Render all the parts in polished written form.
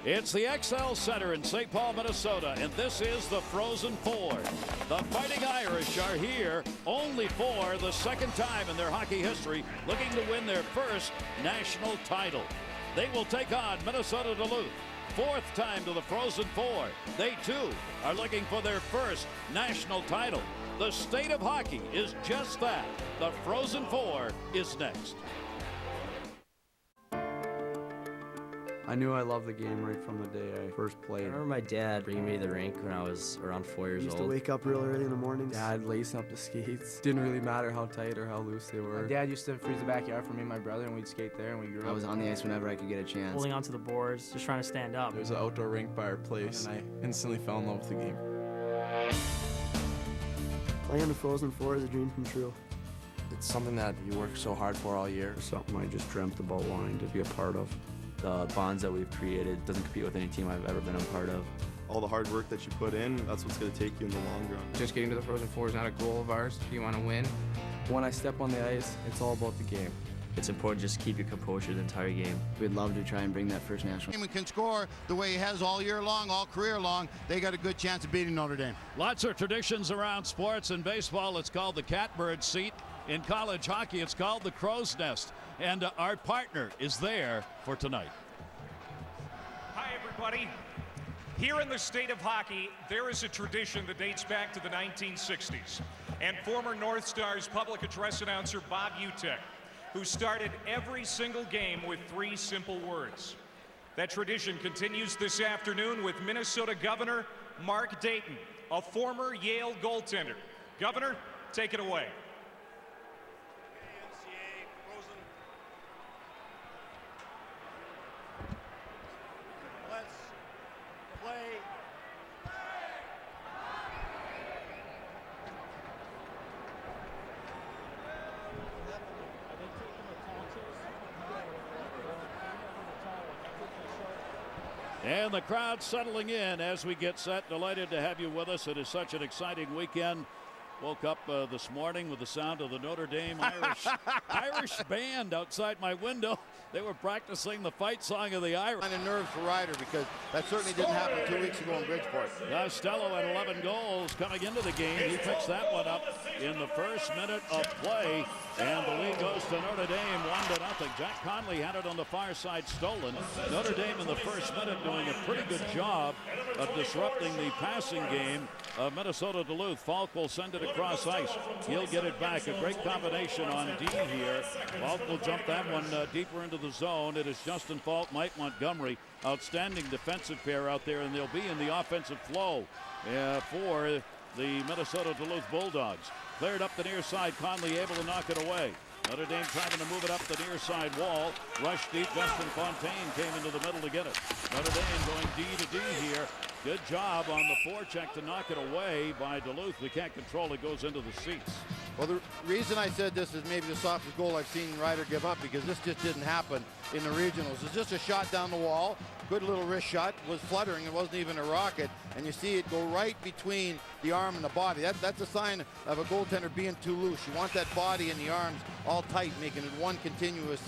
It's the XL Center in St. Paul, Minnesota, and this is the Frozen Four. The Fighting Irish are here only for the second time in their hockey history, looking to win their first national title. They will take on Minnesota Duluth. Fourth time to the Frozen Four. They, too, are looking for their first national title. The state of hockey is just that. The Frozen Four is next. I knew I loved the game right from the day I first played. I remember my dad bringing me to the rink when I was around 4 years old. Used to wake up real early in the mornings. Dad lacing up the skates. Didn't really matter how tight or how loose they were. My dad used to freeze the backyard for me and my brother, and we'd skate there, and we grew up. I was on the ice whenever I could get a chance. Holding onto the boards, just trying to stand up. There was an outdoor rink by our place, and I instantly fell in love with the game. Playing the Frozen Four is a dream come true. It's something that you work so hard for all year. Something I just dreamt about wanting to be a part of. The bonds that we've created doesn't compete with any team I've ever been a part of. All the hard work that you put in, that's what's going to take you in the long run. Just getting to the Frozen Four is not a goal of ours. You want to win. When I step on the ice, it's all about the game. It's important just to keep your composure the entire game. We'd love to try and bring that first national. He can score the way he has all year long, all career long. They got a good chance of beating Notre Dame. Lots of traditions around sports. In baseball, it's called the catbird seat. In college hockey, it's called the crow's nest. And our partner is there for tonight. Hi, everybody. Here in the state of hockey, there is a tradition that dates back to the 1960s. And former North Stars public address announcer Bob Utek, who started every single game with 3 simple words. That tradition continues this afternoon with Minnesota Governor Mark Dayton, a former Yale goaltender. Governor, take it away. And the crowd settling in as we get set. Delighted to have you with us. It is such an exciting weekend. Woke up this morning with the sound of the Notre Dame Irish band outside my window. They were practicing the fight song of the Irish. Kind of nerves for Ryder because that certainly didn't happen 2 weeks ago in Bridgeport. Costello had 11 goals coming into the game. He picks that one up in the first minute of play. And the lead goes to Notre Dame 1-0. Jack Conley had it on the far side, stolen. Notre Dame in the first minute doing a pretty good job of disrupting the passing game of Minnesota Duluth. Falk will send it across ice. He'll get it back. A great combination on D here. Falk will jump that one deeper into the zone. It is Justin Falk, Mike Montgomery. Outstanding defensive pair out there, and they'll be in the offensive flow for the Minnesota Duluth Bulldogs. Cleared up the near side. Conley able to knock it away. Notre Dame trying to move it up the near side wall. Rush deep. Justin Fontaine came into the middle to get it. Notre Dame going D to D here. Good job on the forecheck to knock it away by Duluth. They can't control it. Goes into the seats. Well, the reason I said this is maybe the softest goal I've seen Ryder give up, because this just didn't happen in the regionals. It's just a shot down the wall. Good little wrist shot. Was fluttering. It wasn't even a rocket. And you see it go right between the arm and the body. That's a sign of a goaltender being too loose. You want that body and the arms all tight, making it one continuous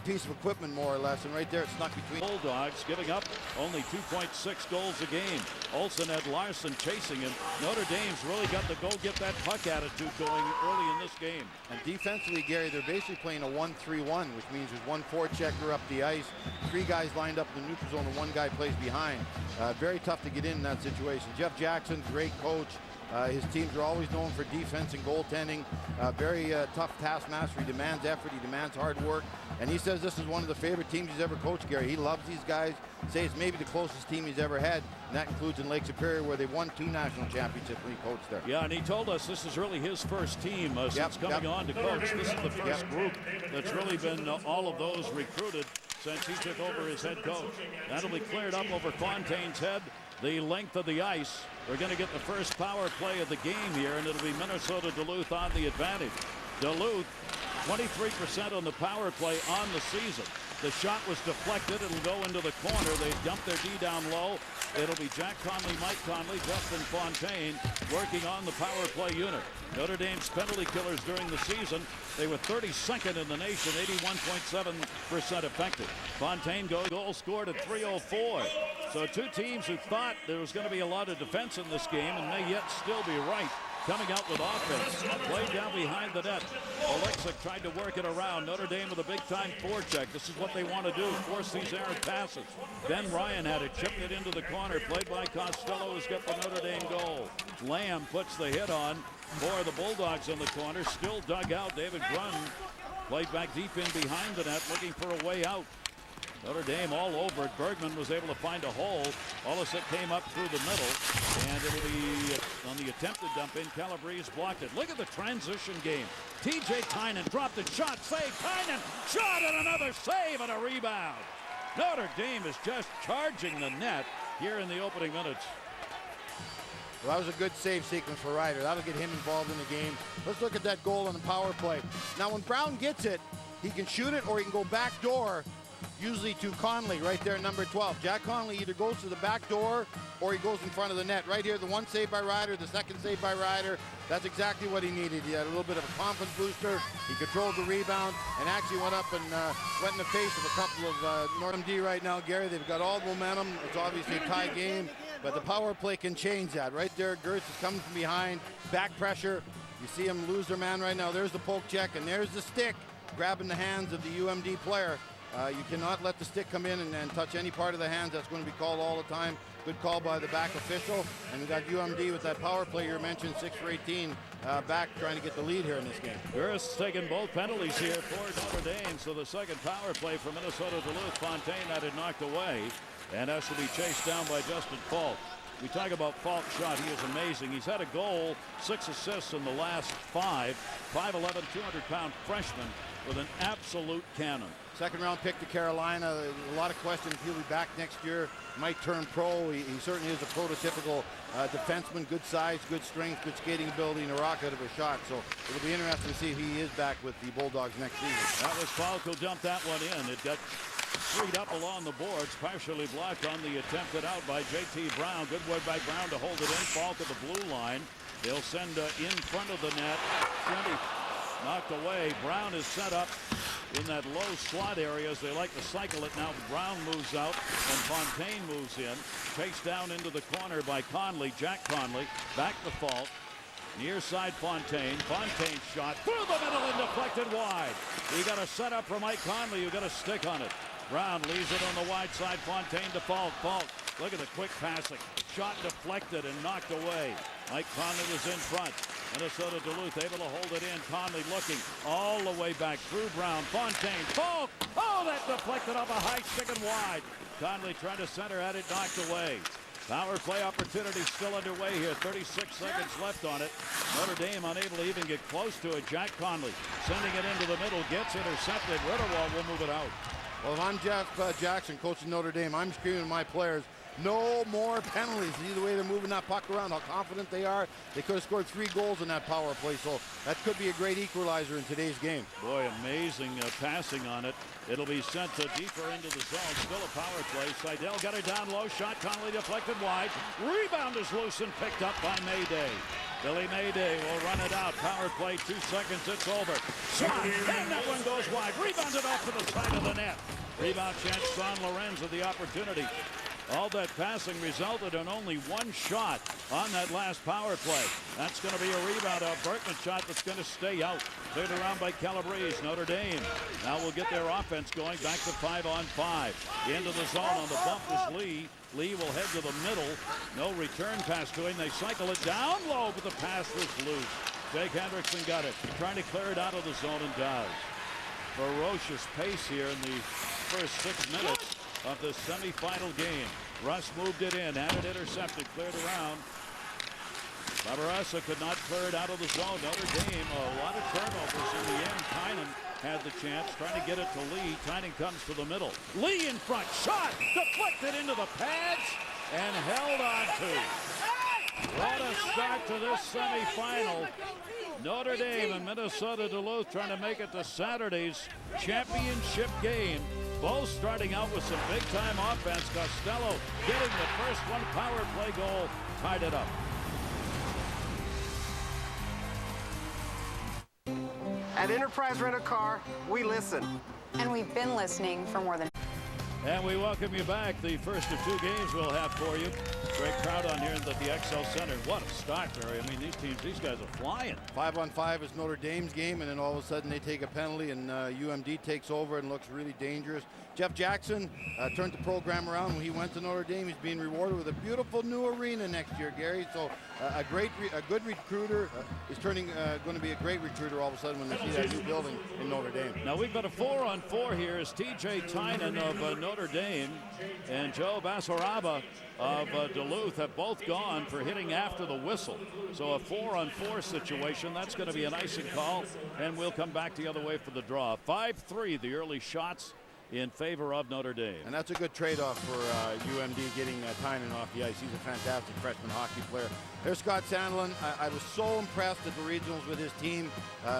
piece of equipment, more or less. And right there, it snuck between. Bulldogs giving up only 2.6 goals a game. Olsen had Larson chasing him. Notre Dame's really got the go get that puck attitude going early in this game. And defensively, Gary, they're basically playing a 1-3-1, which means there's one forechecker up the ice, 3 guys lined up in the neutral zone, and 1 guy plays behind. Very tough to get in that situation. Jeff Jackson, great coach. His teams are always known for defense and goaltending. Very tough taskmaster. He demands effort. He demands hard work. And he says this is one of the favorite teams he's ever coached, Gary. He loves these guys. Say it's maybe the closest team he's ever had, and that includes in Lake Superior, where they won 2 national championships when he coached there. Yeah, and he told us this is really his first team since coming on to coach. This is the first group that's really been all of those recruited since he took over as head coach. That'll be cleared up over Fontaine's head. The length of the ice. We're going to get the first power play of the game here, and it'll be Minnesota Duluth on the advantage. Duluth, 23% on the power play on the season. The shot was deflected. It'll go into the corner. They dump their D down low. It'll be Jack Conley, Mike Conley, Justin Fontaine working on the power play unit. Notre Dame's penalty killers during the season, they were 32nd in the nation, 81.7% effective. Fontaine goal scored at 3:04. So two teams who thought there was going to be a lot of defense in this game and may yet still be right, coming out with offense. Played down behind the net. Alexic tried to work it around. Notre Dame with a big-time forecheck. This is what they want to do, force these errant passes. Ben Ryan had it, chipped it into the corner. Played by Costello, who's got the Notre Dame goal. Lamb puts the hit on for the Bulldogs in the corner. Still dug out. David Grun played back deep in behind the net, looking for a way out. Notre Dame all over it. Bergman was able to find a hole. Olisic came up through the middle, and it'll be on the attempted dump in. Calabrese blocked it. Look at the transition game. TJ Tynan dropped it. Shot, save. Tynan shot, and another save and a rebound. Notre Dame is just charging the net here in the opening minutes. Well, that was a good save sequence for Ryder. That'll get him involved in the game. Let's look at that goal on the power play. Now, when Brown gets it, he can shoot it or he can go back door, usually to Conley right there, number 12. Jack Conley either goes to the back door or he goes in front of the net. Right here, the one save by Ryder, the second save by Ryder. That's exactly what he needed. He had a little bit of a confidence booster. He controlled the rebound and actually went up and went in the face of a couple of Northern D right now, Gary. They've got all the momentum. It's obviously a tie game, but the power play can change that. Right there, Gertz is coming from behind, back pressure. You see him lose their man right now. There's the poke check, and there's the stick grabbing the hands of the UMD player. You cannot let the stick come in and touch any part of the hands. That's going to be called all the time. Good call by the back official. And we got UMD with that power play you mentioned, 6 for 18, back trying to get the lead here in this game. Burris taking both penalties here for Notre Dame. So the second power play for Minnesota Duluth. Fontaine had it knocked away and has to be chased down by Justin Falk. We talk about Falk's shot. He is amazing. He's had a goal, 6 assists in the last 5. 5'11", 200-pound freshman with an absolute cannon. Second round pick to Carolina. A lot of questions. He'll be back next year. Might turn pro. He certainly is a prototypical defenseman. Good size, good strength, good skating ability, and a rocket of a shot. So it'll be interesting to see if he is back with the Bulldogs next season. That was Falk who dumped that one in. It got freed up along the boards, partially blocked on the attempted out by J.T. Brown. Good work by Brown to hold it in. Falk at the blue line. They'll send in front of the net. Knocked away. Brown is set up in that low slot area as they like to cycle it. Now Brown moves out and Fontaine moves in. Chased down into the corner by Conley. Jack Conley back to Falk. Near side Fontaine. Fontaine shot through the middle and deflected wide. You got a set up for Mike Conley. You got a stick on it. Brown leaves it on the wide side. Fontaine to Falk. Falk, look at the quick passing. Shot deflected and knocked away. Mike Conley was in front. Minnesota Duluth able to hold it in. Conley looking all the way back through Brown. Fontaine. Falk. Oh, that deflected off a high stick and wide. Conley trying to center, had it knocked away. Power play opportunity still underway here. 36 seconds left on it. Notre Dame unable to even get close to it. Jack Conley sending it into the middle. Gets intercepted. Ritterwald will move it out. Well, if I'm Jeff Jackson, coaching Notre Dame, I'm screaming at my players, no more penalties. Either way they're moving that puck around, how confident they are. They could have scored 3 goals in that power play, so that could be a great equalizer in today's game. Boy, amazing passing on it. It'll be sent deeper into the zone. Still a power play. Seidel got it down low. Shot, Conley deflected wide. Rebound is loose and picked up by Mayday. Billy Mayday will run it out. Power play, 2 seconds, it's over. Shot, and that one goes wide. Rebounded off to the side of the net. Rebound chance, Son Lorenz with the opportunity. All that passing resulted in only 1 shot on that last power play. That's going to be a rebound, a Berkman shot that's going to stay out. Cleared around by Calabrese. Notre Dame now will get their offense going back to 5-on-5. Into the zone on the bump is Lee. Lee will head to the middle. No return pass to him. They cycle it down low, but the pass was loose. Jake Hendrickson got it. Trying to clear it out of the zone and does. Ferocious pace here in the first 6 minutes of the semifinal game. Russ moved it in, had it intercepted, cleared around. Barbarossa could not clear it out of the zone. Notre Dame, a lot of turnovers in the end. Tynan had the chance, trying to get it to Lee. Tynan comes to the middle. Lee in front, shot, deflected into the pads, and held on to. What a start to this semifinal. Notre Dame and Minnesota Duluth trying to make it to Saturday's championship game. Both starting out with some big-time offense. Costello getting the first one. Power play goal tied it up. At Enterprise Rent-A-Car, we listen. And we've been listening for more than... And we welcome you back. The first of 2 games we'll have for you. Great crowd on here at the XL Center. What a start, Barry. I mean, these guys are flying. 5-on-5 is Notre Dame's game, and then all of a sudden they take a penalty, and UMD takes over and looks really dangerous. Jeff Jackson turned the program around when he went to Notre Dame. He's being rewarded with a beautiful new arena next year, Gary. So a good recruiter is going to be a great recruiter all of a sudden when they see that new building in Notre Dame. Now we've got a 4-on-4 here as TJ Tynan of Notre Dame and Joe Basaraba of Duluth have both gone for hitting after the whistle. So a 4-on-4 situation. That's going to be an icing call, and we'll come back the other way for the draw. 5-3 the early shots in favor of Notre Dame. And that's a good trade-off for UMD getting Tynan off the ice. He's a fantastic freshman hockey player. There's Scott Sandlin. I was so impressed at the regionals with his team.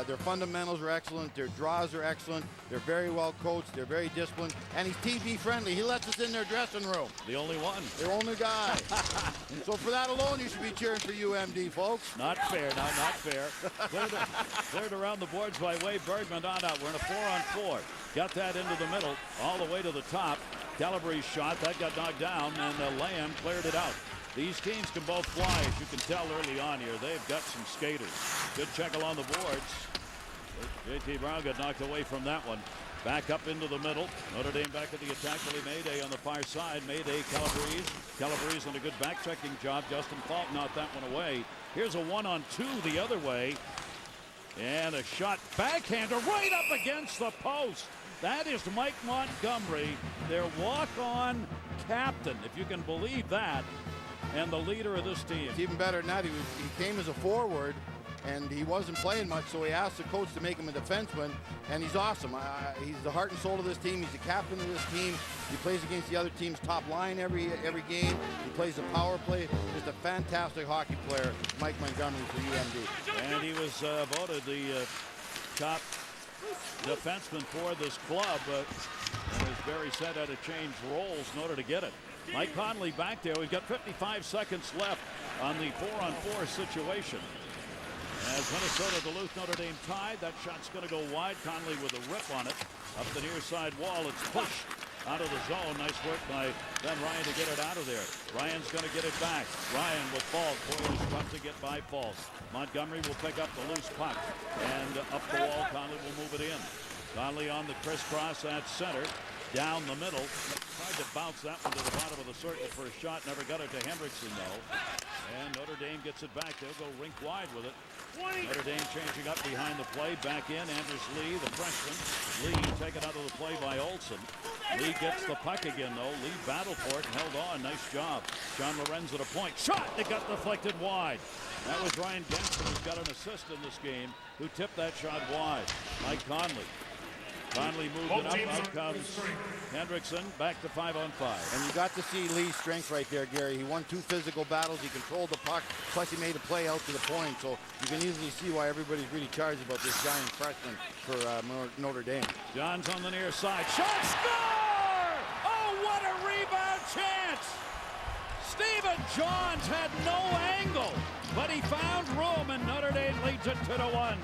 Their fundamentals are excellent. Their draws are excellent. They're very well coached. They're very disciplined. And he's TV friendly. He lets us in their dressing room. The only one. The only guy. So for that alone, you should be cheering for UMD, folks. Not fair. Now, not fair. Cleared around the boards by Wade Bergman. On out. We're in a 4-on-4. Got that into the middle, all the way to the top. Calabrese shot, that got knocked down, and Lamb cleared it out. These teams can both fly, as you can tell early on here. They've got some skaters. Good check along the boards. JT Brown got knocked away from that one. Back up into the middle. Notre Dame back at the attack. Billy Mayday on the far side. Mayday, Calabrese. Calabrese on a good back-checking job. Justin Falk knocked that one away. Here's a 1-on-2 the other way. And a shot backhander right up against the post. That is Mike Montgomery, their walk-on captain, if you can believe that, and the leader of this team. It's even better than that. He came as a forward, and he wasn't playing much, so he asked the coach to make him a defenseman, and he's awesome. He's the heart and soul of this team. He's the captain of this team. He plays against the other team's top line every game. He plays the power play. Just a fantastic hockey player, Mike Montgomery for UMD. And he was voted the top defenseman for this club. And as Barry said, had to change roles in order to get it. Mike Conley back there. We've got 55 seconds left on the 4-on-4 situation. As Minnesota, Duluth, Notre Dame tied. That shot's going to go wide. Conley with a rip on it. Up the near side wall. It's pushed out of the zone. Nice work by Ben Ryan to get it out of there. Ryan's going to get it back. Ryan with Falk. Boy, it was tough to get by Falk. Montgomery will pick up the loose puck. And up the wall, Conley will move it in. Conley on the crisscross at center. Down the middle. Tried to bounce that one to the bottom of the circle for a shot. Never got it to Hendrickson, though. And Notre Dame gets it back. They'll go rink wide with it. Notre Dame changing up behind the play. Back in. Anders Lee, the freshman. Lee taken out of the play by Olsen. Lee gets the puck again, though. Lee battled for it and held on. Nice job. John Lorenz at a point. Shot! It got deflected wide. That was Ryan Genson, who's got an assist in this game, who tipped that shot wide. Mike Conley. Conley moved it up. Out comes Hendrickson. Back to 5-on-5. And you got to see Lee's strength right there, Gary. He won 2 physical battles. He controlled the puck. Plus, he made a play out to the point. So you can easily see why everybody's really charged about this giant freshman for Notre Dame. John's on the near side. Shot! Score! Oh, what a rebound chance! Stephen Johns had no angle, but he found room, and Notre Dame leads it 2-1.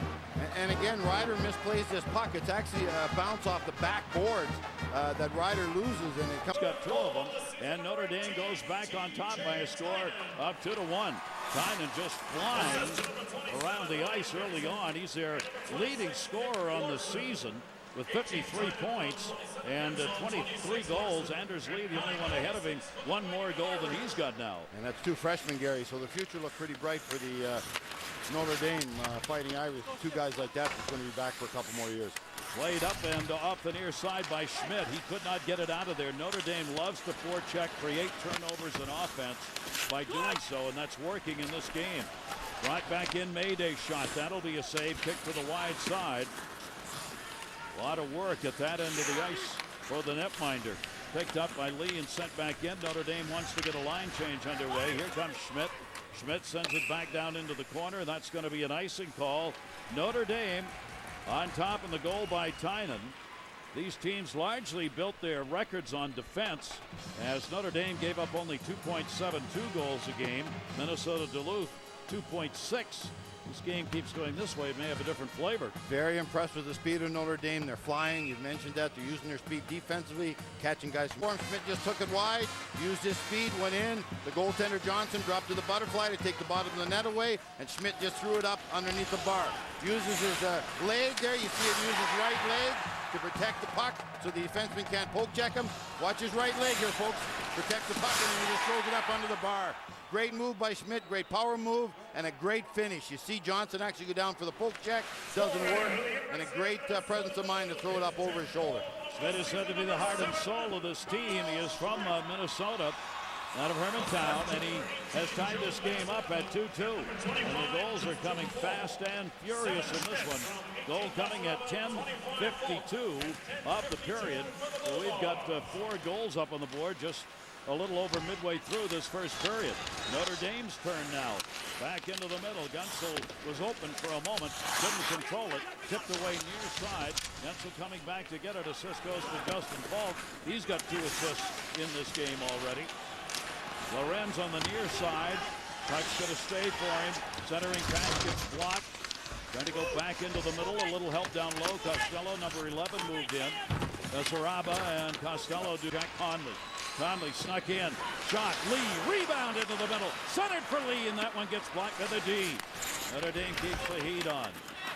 And again, Ryder misplays this puck. It's actually a bounce off the backboards that Ryder loses, and it comes. Got 2 of them, and Notre Dame goes back on top by a score of 2-1. Tynan just flying around the ice early on. He's their leading scorer on the season with 53 points and 23 goals. Anders Lee, the only one ahead of him, 1 more goal than he's got now. And that's 2 freshmen, Gary, so the future looked pretty bright for the Notre Dame Fighting Irish. 2 guys like that is going to be back for a couple more years. Played up and off the near side by Schmidt. He could not get it out of there. Notre Dame loves to forecheck, create turnovers and offense by doing so, and that's working in this game. Right back in, Mayday shot. That'll be a save. Kick to the wide side. A lot of work at that end of the ice for the netminder. Picked up by Lee and sent back in. Notre Dame wants to get a line change underway. Here comes Schmidt. Schmidt sends it back down into the corner. That's going to be an icing call. Notre Dame on top in the goal by Tynan. These teams largely built their records on defense, as Notre Dame gave up only 2.72 goals a game. Minnesota Duluth 2.6. This game keeps going this way, it may have a different flavor. Very impressed with the speed of Notre Dame. They're flying. You've mentioned that. They're using their speed defensively, catching guys. Schmidt just took it wide, used his speed, went in. The goaltender Johnson dropped to the butterfly to take the bottom of the net away, and Schmidt just threw it up underneath the bar. Uses his leg there. You see him use his right leg to protect the puck so the defenseman can't poke check him. Watch his right leg here, folks. Protect the puck, and then he just throws it up under the bar. Great move by Schmidt, great power move, and a great finish. You see Johnson actually go down for the poke check, doesn't work, and a great presence of mind to throw it up over his shoulder. Schmidt is said to be the heart and soul of this team. He is from Minnesota, out of Hermantown, and he has tied this game up at 2-2. And the goals are coming fast and furious in this one. Goal coming at 10:52 of the period. So we've got 4 goals up on the board, just a little over midway through this first period. Notre Dame's turn now. Back into the middle. Gunsel was open for a moment. Couldn't control it. Tipped away near side. Gunsel coming back to get it. Assist goes to Justin Falk. He's got 2 assists in this game already. Lorenz on the near side. Puck's going to stay for him. Centering pass gets blocked. Trying to go back into the middle. A little help down low. Costello, number 11, moved in. Saraba and Costello do Jack Conley. Conley snuck in. Shot. Lee. Rebound into the middle. Centered for Lee, and that one gets blocked by the D. Notre Dame keeps the heat on.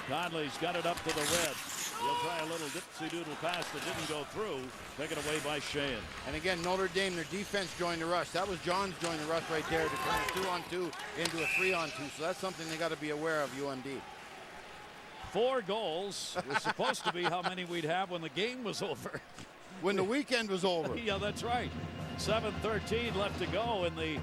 Conley's got it up to the Reds. He'll try a little dipsy-doodle pass that didn't go through. Taken away by Sheehan. And again, Notre Dame, their defense joined the rush. That was Johns joined the rush right there to turn a 2-on-2 into a 3-on-2. So that's something they got to be aware of, UMD. 4 goals was supposed to be how many we'd have when the game was over. When the weekend was over. Yeah, that's right. 7:13 left to go in the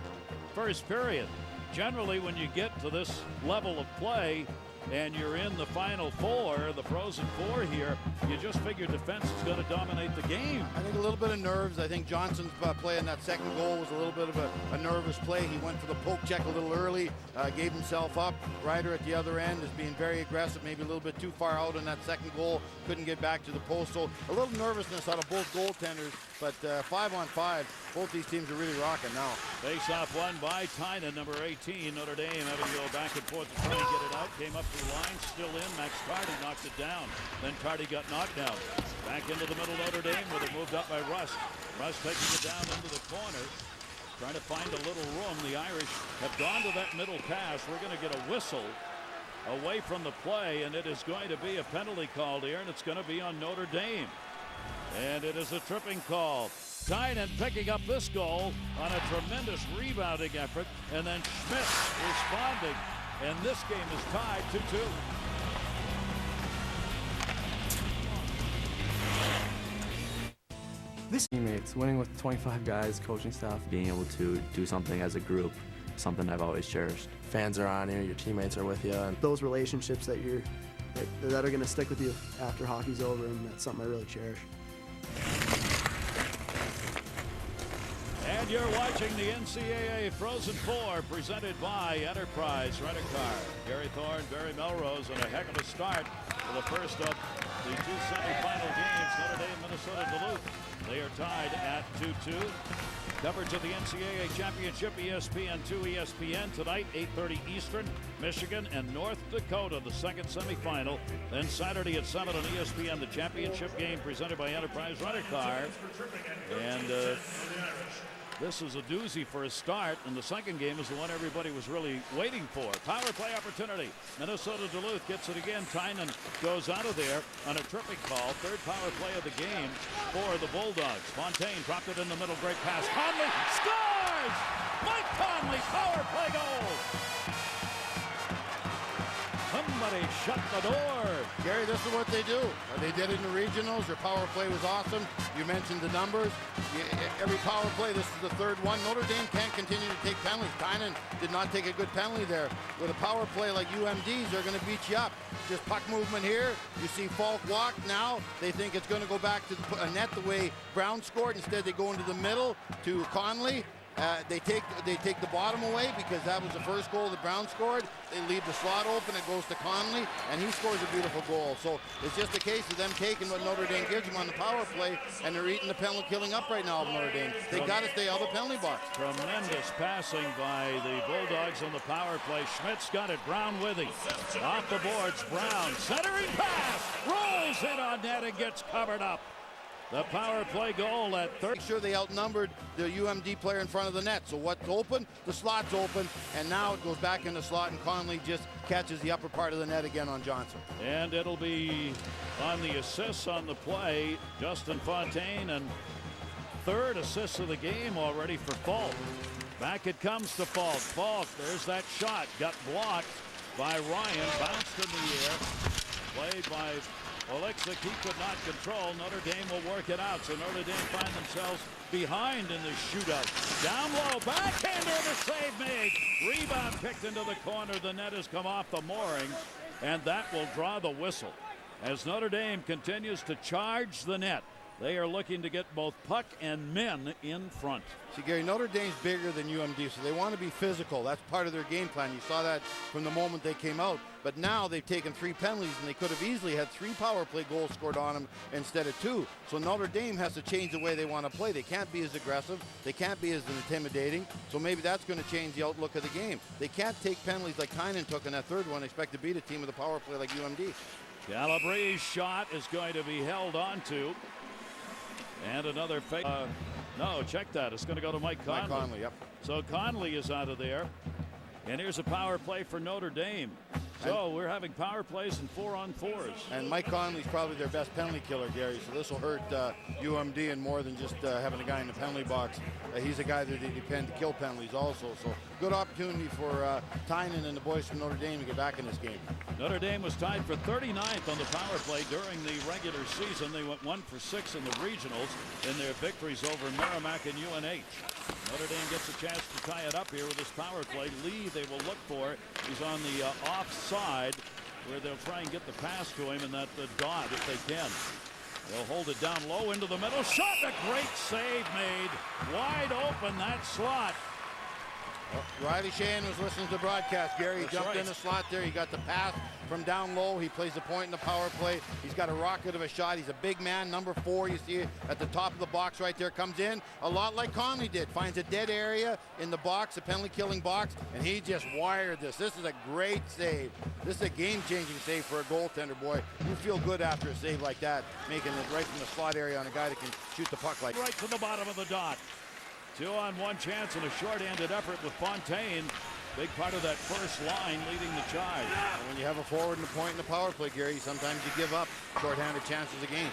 first period. Generally, when you get to this level of play and you're in the final 4, the frozen 4 here, you just figure defense is going to dominate the game. I think a little bit of nerves. I think Johnson's play in that second goal was a little bit of a nervous play. He went for the poke check a little early, gave himself up. Ryder at the other end is being very aggressive, maybe a little bit too far out in that second goal. Couldn't get back to the post. So a little nervousness out of both goaltenders, but 5-on-5, both these teams are really rocking now. Face-off won by Tynan, number 18. Notre Dame having to go back and forth to try to get it out. Came up the line, still in. Max Tardy knocked it down. Then Tardy got knocked down. Back into the middle, Notre Dame, where they moved up by Rust. Rust taking it down into the corner. Trying to find a little room. The Irish have gone to that middle pass. We're going to get a whistle away from the play, and it is going to be a penalty called here, and it's going to be on Notre Dame. And it is a tripping call. Tynan picking up this goal on a tremendous rebounding effort, and then Schmidt responding, and this game is tied 2-2. This teammates, winning with 25 guys, coaching staff. Being able to do something as a group, something I've always cherished. Fans are on here, your teammates are with you. And Those relationships that that are going to stick with you after hockey's over, and that's something I really cherish. And you're watching the NCAA Frozen 4 presented by Enterprise Rent-A-Car. Gary Thorne, Barry Melrose, and a heck of a start for the first of the 2 semifinal games. Notre Dame, Minnesota, Duluth. They are tied at 2-2. Coverage of the NCAA Championship, ESPN2, ESPN tonight, 8:30 Eastern. Michigan and North Dakota, the second semifinal. Then Saturday at 7 on ESPN, the championship game presented by Enterprise Rent-A-Car. And this is a doozy for a start, and the second game is the one everybody was really waiting for. Power play opportunity. Minnesota Duluth gets it again. Tynan goes out of there on a tripping call. Third power play of the game for the Bulldogs. Fontaine dropped it in the middle. Great pass. Conley scores! Mike Conley, power play goal! Somebody shut the door. Gary, this is what they do. They did it in the regionals. Their power play was awesome. You mentioned the numbers. Every power play, this is the third one. Notre Dame can't continue to take penalties. Tynan did not take a good penalty there. With a power play like UMD's, they're going to beat you up. Just puck movement here. You see Falk walk now. They think it's going to go back to a net the way Brown scored. Instead, they go into the middle to Conley. They take the bottom away because that was the first goal the Browns scored. They leave the slot open. It goes to Conley, and he scores a beautiful goal. So it's just a case of them taking what Notre Dame gives them on the power play, and they're eating the penalty killing up right now of Notre Dame. They got to stay out of the penalty box. Tremendous passing by the Bulldogs on the power play. Schmidt's got it. Brown with him. Off the boards. Brown centering pass. Rolls in on net and gets covered up. The power play goal at 30. Make sure they outnumbered the UMD player in front of the net. So what's open? The slot's open, and now it goes back in the slot, and Conley just catches the upper part of the net again on Johnson. And it'll be on the assists on the play, Justin Fontaine, and third assist of the game already for Falk. Back it comes to Falk. Falk, there's that shot. Got blocked by Ryan. Bounced in the air. Played by Oleksiak, he could not control. Notre Dame will work it out. So Notre Dame find themselves behind in the shootout. Down low, backhander, the save made. Rebound picked into the corner. The net has come off the moorings, and that will draw the whistle. As Notre Dame continues to charge the net, they are looking to get both puck and men in front. See, Gary, Notre Dame's bigger than UMD, so they want to be physical. That's part of their game plan. You saw that from the moment they came out. But now they've taken 3 penalties, and they could have easily had 3 power play goals scored on them instead of 2. So Notre Dame has to change the way they want to play. They can't be as aggressive. They can't be as intimidating. So maybe that's going to change the outlook of the game. They can't take penalties like Tynan took in that third one and expect to beat a team with a power play like UMD. Calabre's shot is going to be held on to. And another fake. No, check that. It's going to go to Mike Conley. Mike Conley, yep. So Conley is out of there. And here's a power play for Notre Dame. So we're having power plays and 4-on-4s. And Mike Conley's probably their best penalty killer, Gary. So this will hurt UMD and more than just having a guy in the penalty box. He's a guy that they depend to kill penalties also. So good opportunity for Tynan and the boys from Notre Dame to get back in this game. Notre Dame was tied for 39th on the power play during the regular season. They went 1 for 6 in the regionals in their victories over Merrimack and UNH. Notre Dame gets a chance to tie it up here with this power play. Lee, they will look for. He's on the offside where they'll try and get the pass to him, and that the dot if they can. They'll hold it down low into the middle. Shot, a great save made. Wide open, that slot. Riley Sheahan was listening to the broadcast. Gary, he jumped in the slot there. He got the pass from down low. He plays the point in the power play. He's got a rocket of a shot. He's a big man, number 4. You see it at the top of the box right there. Comes in a lot like Conley did. Finds a dead area in the box, a penalty-killing box, and he just wired this. This is a great save. This is a game-changing save for a goaltender, boy. You feel good after a save like that, making it right from the slot area on a guy that can shoot the puck like that. Right to the bottom of the dot. 2-on-1 chance and a short-handed effort with Fontaine. Big part of that first line leading the charge. And when you have a forward and a point in the power play, Gary, sometimes you give up short-handed chances against.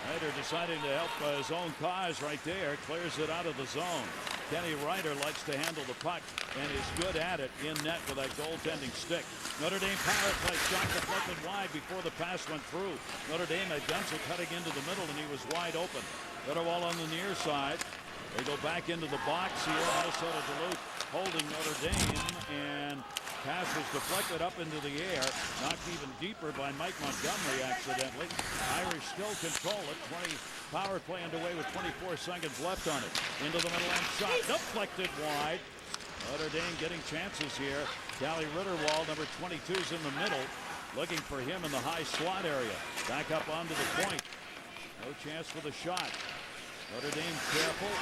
Ryder deciding to help his own cause right there. Clears it out of the zone. Kenny Ryder likes to handle the puck and is good at it in net with that goaltending stick. Notre Dame power play shot deflected wide before the pass went through. Notre Dame had Guntzel cutting into the middle and he was wide open. Litterwall on the near side. They go back into the box here. Minnesota Duluth holding Notre Dame, and pass was deflected up into the air, knocked even deeper by Mike Montgomery accidentally. Irish still control it. 20 power play underway with 24 seconds left on it. Into the middle and shot deflected wide. Notre Dame getting chances here. Callie Ritterwald, number 22, is in the middle, looking for him in the high slot area. Back up onto the point. No chance for the shot. Notre Dame careful.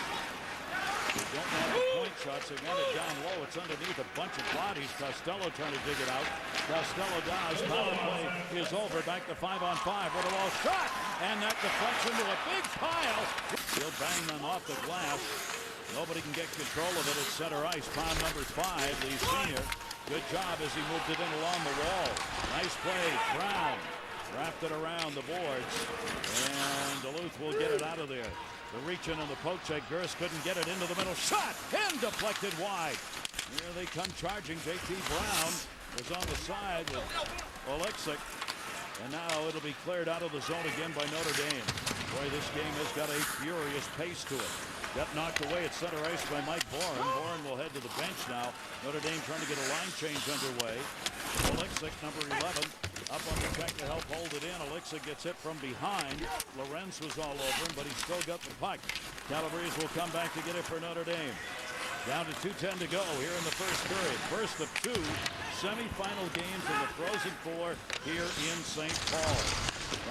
They don't want the point shots. They want it down low. It's underneath a bunch of bodies. Costello trying to dig it out. Costello does. Power play is over. Back to 5-on-5. Ritterwald shot. And that deflects into a big pile. He'll bang them off the glass. Nobody can get control of it at center ice. Pound number 5, the senior. Good job as he moved it in along the wall. Nice play. Brown wrapped it around the boards. And Duluth will get it out of there. The reach in and the poke check. Gers couldn't get it into the middle. Shot and deflected wide. Here they come charging. J.T. Brown was on the side with Oleksiak. And now it'll be cleared out of the zone again by Notre Dame. Boy, this game has got a furious pace to it. Got knocked away at center ice by Mike Boren. Boren will head to the bench now. Notre Dame trying to get a line change underway. Oleksiak, number 11, up on the check to help hold it in. Oleksiak gets it from behind. Lorenz was all over him, but he's still got the puck. Calabrese will come back to get it for Notre Dame. Down to 2:10 to go here in the first period. First of two semifinal games in the Frozen Four here in St. Paul.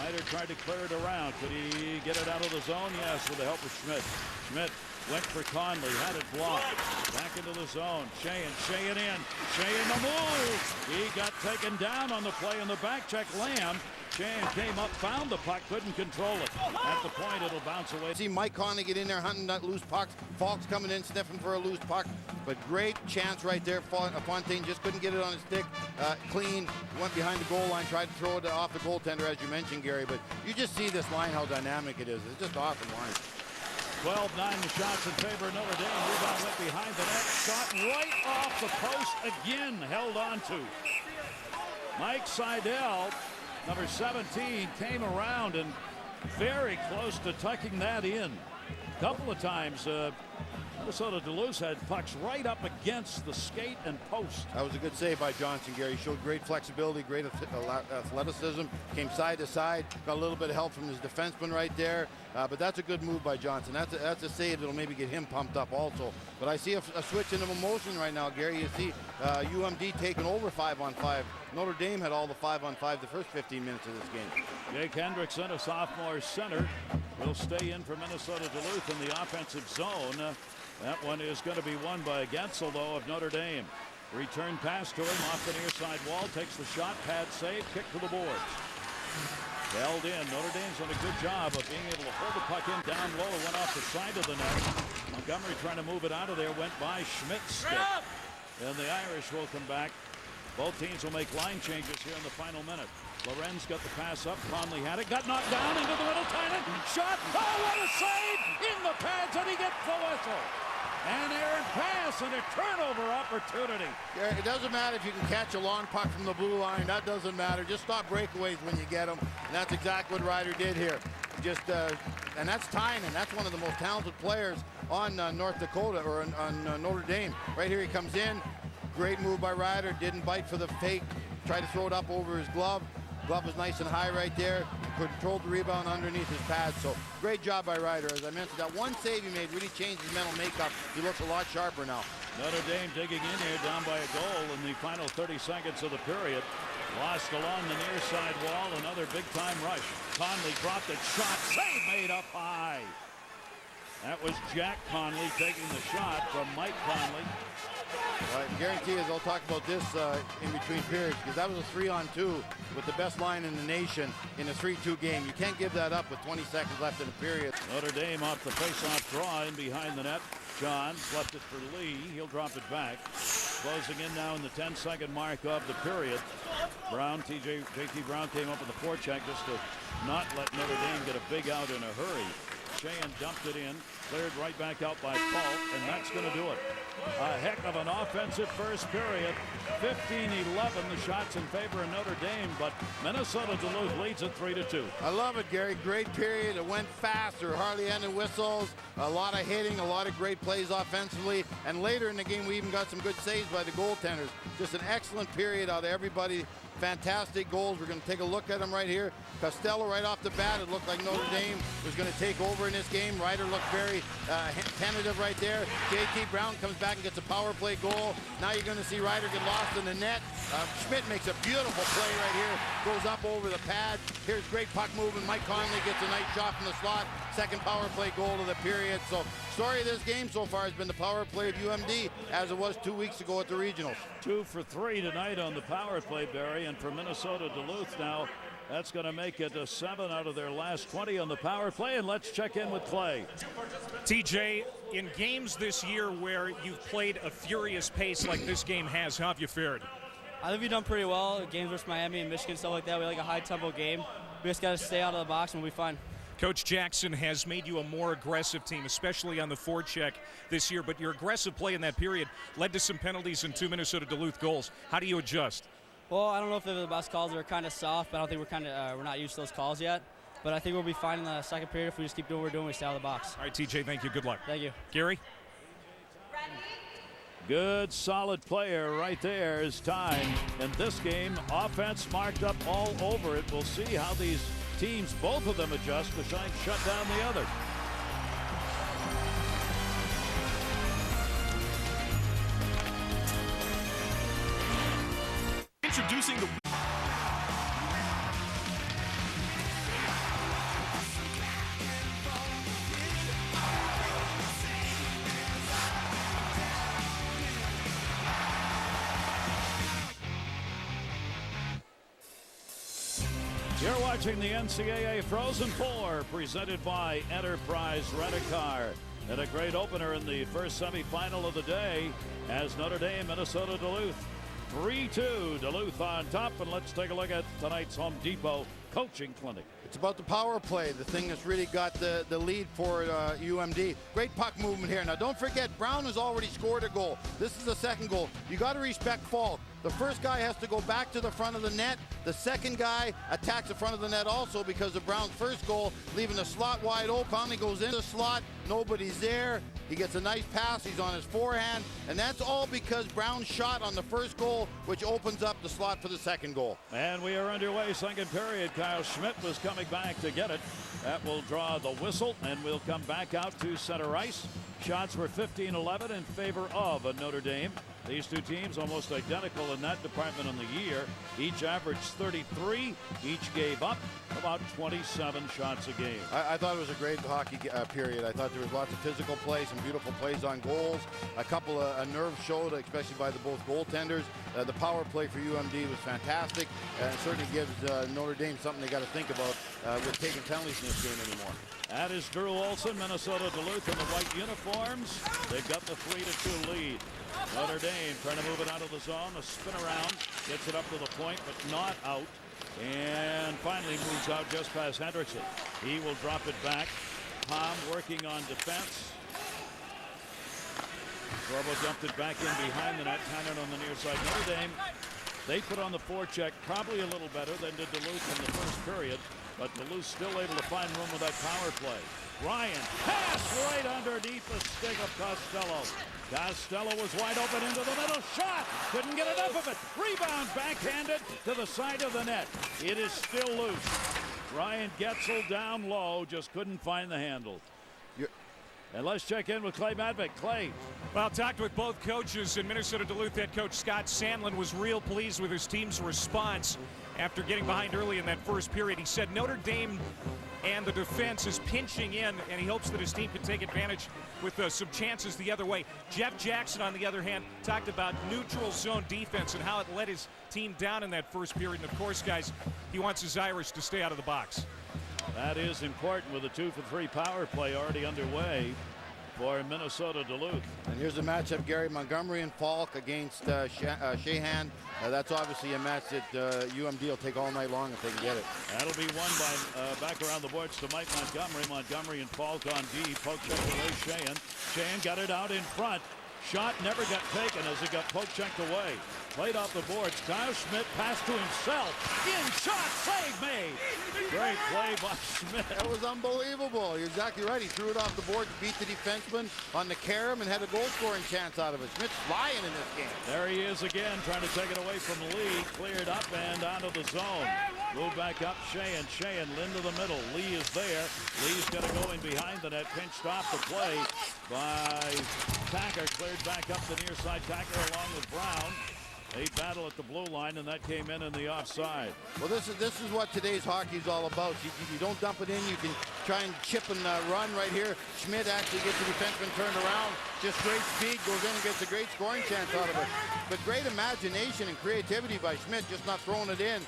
Ryder tried to clear it around. Could he get it out of the zone? Yes, with the help of Schmidt. Schmidt went for Conley, had it blocked. Back into the zone. Sheehan in. Sheehan the move. He got taken down on the play in the back check. Lamb. Sheehan came up, found the puck, couldn't control it. At the point, it'll bounce away. See Mike Conley get in there hunting that loose pucks. Falk's coming in sniffing for a loose puck, but great chance right there. Fontaine just couldn't get it on his stick. Clean, went behind the goal line, tried to throw it off the goaltender, as you mentioned, Gary. But you just see this line, how dynamic it is. It's just awesome line. 12-9 the shots in favor of Notre Dame. Rebound went behind the net. Shot right off the post again, held on to. Mike Seidel, number 17, came around and very close to tucking that in. A couple of times, Minnesota Duluth had pucks right up against the skate and post. That was a good save by Johnson, Gary. He showed great flexibility, great athleticism, came side to side, got a little bit of help from his defenseman right there. But that's a good move by Johnson. That's a save that'll maybe get him pumped up also. But I see a switch into motion right now, Gary. You see UMD taking over 5-on-5. Notre Dame had all the 5-on-5 the first 15 minutes of this game. Jake Hendrickson, a sophomore center, will stay in for Minnesota Duluth in the offensive zone. That one is going to be won by Gensel, though, of Notre Dame. Return pass to him off the near side wall, takes the shot, pad save, kick to the boards. Held in. Notre Dame's done a good job of being able to hold the puck in down low. Went off the side of the net. Montgomery trying to move it out of there. Went by Schmidt's stick. And the Irish will come back. Both teams will make line changes here in the final minute. Lorenz got the pass up. Conley had it. Got knocked down into the middle. Tynan. Shot. Oh, what a save! In the pads, and he gets the whistle. An errant pass and a turnover opportunity. Yeah, it doesn't matter if you can catch a long puck from the blue line. That doesn't matter. Just stop breakaways when you get them. And that's exactly what Ryder did here. And that's Tynan. That's one of the most talented players on North Dakota, or on Notre Dame. Right here he comes in. Great move by Ryder. Didn't bite for the fake. Tried to throw it up over his glove. Glove was nice and high right there. Controlled the rebound underneath his pad. So great job by Ryder. As I mentioned, that one save he made really changed his mental makeup. He looks a lot sharper now. Notre Dame digging in here, down by a goal in the final 30 seconds of the period. Lost along the near side wall. Another big-time rush. Conley dropped it. Shot. Save made up high. That was Jack Conley taking the shot from Mike Conley. I guarantee you they'll talk about this in between periods, because that was a 3-on-2 with the best line in the nation in a 3-2 game. You can't give that up with 20 seconds left in the period. Notre Dame off the face-off draw in behind the net. John left it for Lee. He'll drop it back. Closing in now in the 10-second mark of the period. Brown, JT Brown came up with a forecheck just to not let Notre Dame get a big out in a hurry. Sheehan dumped it in, cleared right back out by Falk, and that's going to do it. A heck of an offensive first period. 15-11, the shots in favor of Notre Dame, but Minnesota Duluth leads it 3-2. I love it, Gary. Great period. It went fast. There were hardly any whistles. A lot of hitting, a lot of great plays offensively. And later in the game, we even got some good saves by the goaltenders. Just an excellent period out of everybody. Fantastic goals. We're going to take a look at them right here. Costello right off the bat. It looked like Notre Dame was going to take over in this game. Ryder looked very tentative right there. JT Brown comes back and gets a power play goal. Now you're going to see Ryder get lost in the net. Schmidt makes a beautiful play right here. Goes up over the pad. Here's great puck movement. Mike Conley gets a nice shot from the slot. Second power play goal of the period. So story of this game so far has been the power play of UMD, as it was 2 weeks ago at the regionals. 2 for 3 tonight on the power play, Barry, and for Minnesota Duluth now, that's going to make it a 7 out of their last 20 on the power play. And let's check in with Clay. TJ, in games this year where you've played a furious pace like this game has, how have you fared? I think we've done pretty well. Games versus Miami and Michigan, stuff like that. We like a high-tempo game. We just got to stay out of the box and we'll be fine. Coach Jackson has made you a more aggressive team, especially on the forecheck this year, but your aggressive play in that period led to some penalties and 2 Minnesota Duluth goals. How do you adjust? Well, I don't know if they're the best calls. They're kind of soft, but I don't think we're not used to those calls yet. But I think we'll be fine in the second period if we just keep doing what we're doing. We stay out of the box. All right, TJ, thank you. Good luck. Thank you. Gary? Good, solid player right there is time. And this game, offense marked up all over it. We'll see how these teams, both of them, adjust to try and shut down the other. using the You're watching the NCAA Frozen Four presented by Enterprise Rent-A-Car. And a great opener in the first semifinal of the day as Notre Dame, Minnesota, Duluth. 3-2, Duluth on top. And let's take a look at tonight's Home Depot coaching clinic. It's about the power play, the thing that's really got the lead for UMD. Great puck movement here. Now, don't forget, Brown has already scored a goal. This is the second goal. You got to respect Falk. The first guy has to go back to the front of the net. The second guy attacks the front of the net also because of Brown's first goal, leaving the slot wide open. Conley goes into the slot. Nobody's there. He gets a nice pass. He's on his forehand. And that's all because Brown shot on the first goal, which opens up the slot for the second goal. And we are underway, second period. Kyle Schmidt was coming back to get it. That will draw the whistle, and we'll come back out to center ice. Shots were 15-11 in favor of Notre Dame. These two teams almost identical in that department in the year. Each averaged 33. Each gave up about 27 shots a game. I thought it was a great hockey period. I thought there was lots of physical play, some beautiful plays on goals. A couple of nerves showed, especially by the both goaltenders. The power play for UMD was fantastic. And it certainly gives Notre Dame something they got to think about with taking penalties in this game anymore. That is Drew Olson, Minnesota Duluth in the white uniforms. They've got the 3-2 lead. Notre Dame trying to move it out of the zone, a spin around, gets it up to the point, but not out. And finally moves out just past Hendrickson. He will drop it back. Palm working on defense. Robo dumped it back in behind the net. Cannon on the near side. Notre Dame, they put on the forecheck probably a little better than did Duluth in the first period, but Duluth still able to find room with that power play. Ryan, pass right underneath the stick of Costello. Costello was wide open into the middle. Shot! Couldn't get enough of it. Rebound backhanded to the side of the net. It is still loose. Ryan Getzel down low, just couldn't find the handle. And let's check in with Clay Madvick. Clay. Well, talked with both coaches, and Minnesota Duluth head coach Scott Sandlin was real pleased with his team's response after getting behind early in that first period. He said Notre Dame and the defense is pinching in, and he hopes that his team can take advantage with some chances the other way. Jeff Jackson, on the other hand, talked about neutral zone defense and how it let his team down in that first period. And, of course, guys, he wants his Irish to stay out of the box. That is important with a 2-for-3 power play already underway for Minnesota Duluth. And here's the matchup, Gary. Montgomery and Falk against Shahan. That's obviously a match that UMD will take all night long if they can get it. That'll be won by back around the boards to Mike Montgomery. Montgomery and Falk on D. Poke check away Shahan. Shahan got it out in front. Shot never got taken as it got poke checked away. Played off the boards. Kyle Schmidt passed to himself. In shot, save made. Great play by Schmidt. That was unbelievable. You're exactly right. He threw it off the board, beat the defenseman on the carom, and had a goal-scoring chance out of it. Schmidt's flying in this game. There he is again, trying to take it away from Lee. Cleared up and out of the zone. Move back up, Shahan. Shahan, Lynn to the middle. Lee is there. Lee's got to go in behind the net. Pinched off the play by Tacker. Cleared back up the near side. Tacker along with Brown. They battle at the blue line, and that came in the offside. Well, this is what today's hockey is all about. You don't dump it in. You can try and chip and run right here. Schmidt actually gets the defenseman turned around. Just great speed, goes in and gets a great scoring chance out of it. But great imagination and creativity by Schmidt, just not throwing it in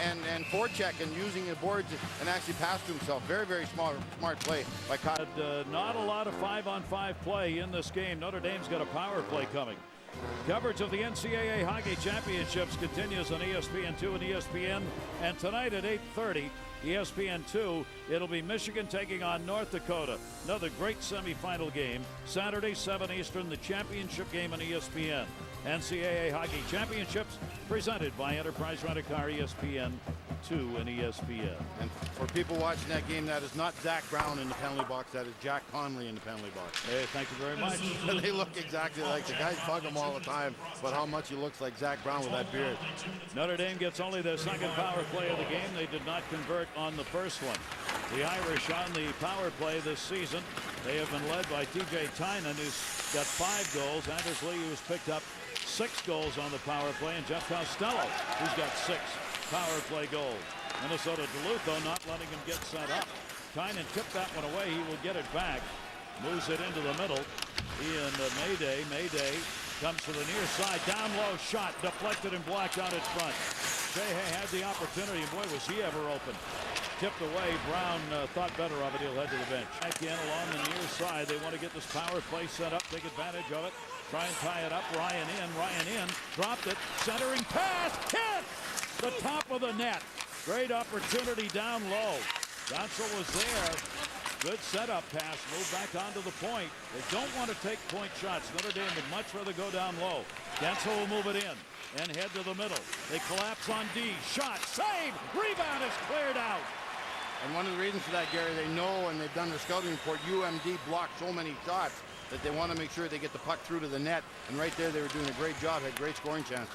and forecheck and using the boards and actually pass to himself. Very, very smart play by Kyle. Not a lot of 5-on-5 play in this game. Notre Dame's got a power play coming. Coverage of the NCAA Hockey Championships continues on ESPN2 and ESPN. And tonight at 8:30, ESPN2, it'll be Michigan taking on North Dakota. Another great semifinal game. Saturday, 7 Eastern, the championship game on ESPN. NCAA Hockey Championships presented by Enterprise Rent-A-Car, ESPN2 and ESPN. And for people watching that game, that is not Zach Brown in the penalty box. That is Jack Conley in the penalty box. Hey, thank you very much. They look exactly like the guys bug him all the time, but how much he looks like Zach Brown with that beard. Notre Dame gets only their second power play of the game. They did not convert on the first one. The Irish on the power play this season. They have been led by TJ Tynan, who's got 5 goals. Anders Lee, who's picked up 6 goals on the power play, and Jeff Costello, who's got 6 power play goals. Minnesota Duluth, though, not letting him get set up. Tynan tipped that one away. He will get it back. Moves it into the middle. Ian Mayday. Mayday comes to the near side. Down low shot. Deflected and blocked out in front. Sheahay had the opportunity, and boy, was he ever open. Tipped away. Brown thought better of it. He'll head to the bench. Back in along the near side. They want to get this power play set up. Take advantage of it. Try and tie it up. Ryan in. Ryan in. Dropped it. Centering pass. Hit! The top of the net. Great opportunity down low. Gonsel was there. Good setup pass. Move back onto the point. They don't want to take point shots. Notre Dame would much rather go down low. Gensel will move it in and head to the middle. They collapse on D. Shot. Save. Rebound is cleared out. And one of the reasons for that, Gary, they know, and they've done their scouting report, UMD blocked so many shots that they want to make sure they get the puck through to the net. And right there, they were doing a great job, had great scoring chances.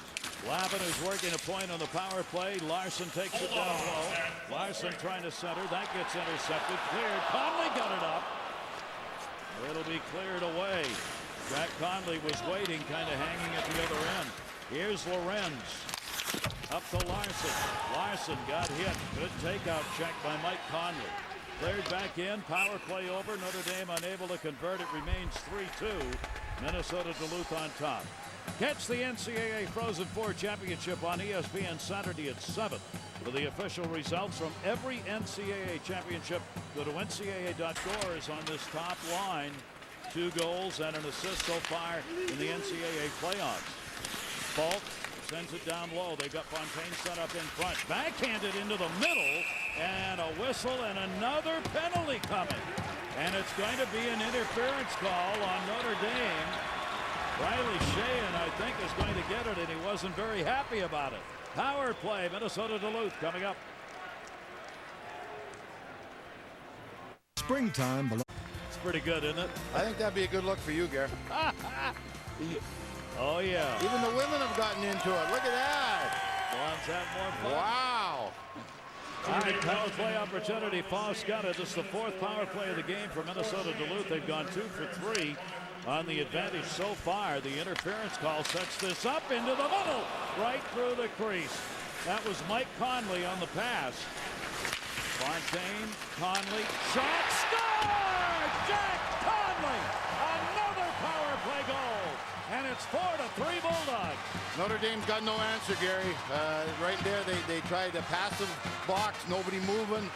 Lavin is working a point on the power play. Larson takes it down low. Larson trying to center. That gets intercepted. Cleared. Conley got it up. It'll be cleared away. Jack Conley was waiting, kind of hanging at the other end. Here's Lorenz. Up to Larson. Larson got hit. Good takeout check by Mike Conley. Cleared back in. Power play over. Notre Dame unable to convert. It remains 3-2. Minnesota Duluth on top. Catch the NCAA Frozen Four Championship on ESPN Saturday at 7. For the official results from every NCAA championship, go to ncaa.scores on this top line. 2 goals and an assist so far in the NCAA playoffs. Falk sends it down low. They got Fontaine set up in front. Backhanded into the middle, and a whistle and another penalty coming. And it's going to be an interference call on Notre Dame. Riley Sheahan, I think, is going to get it, and he wasn't very happy about it. Power play, Minnesota Duluth coming up. Springtime. It's pretty good, isn't it? I think that'd be a good look for you, Gary. Oh, yeah. Even the women have gotten into it. Look at that. Blondes have more fun. Wow. All right, power play opportunity. Foss got it. This is the 4th power play of the game for Minnesota Duluth. They've gone 2 for 3 on the advantage so far. The interference call sets this up into the middle, right through the crease. That was Mike Conley on the pass. Fontaine, Conley, shot, score! Jack Conley, another power play goal, and it's 4-3 Bulldogs. Notre Dame's got no answer, Gary. Right there, they tried a passive box, nobody moving.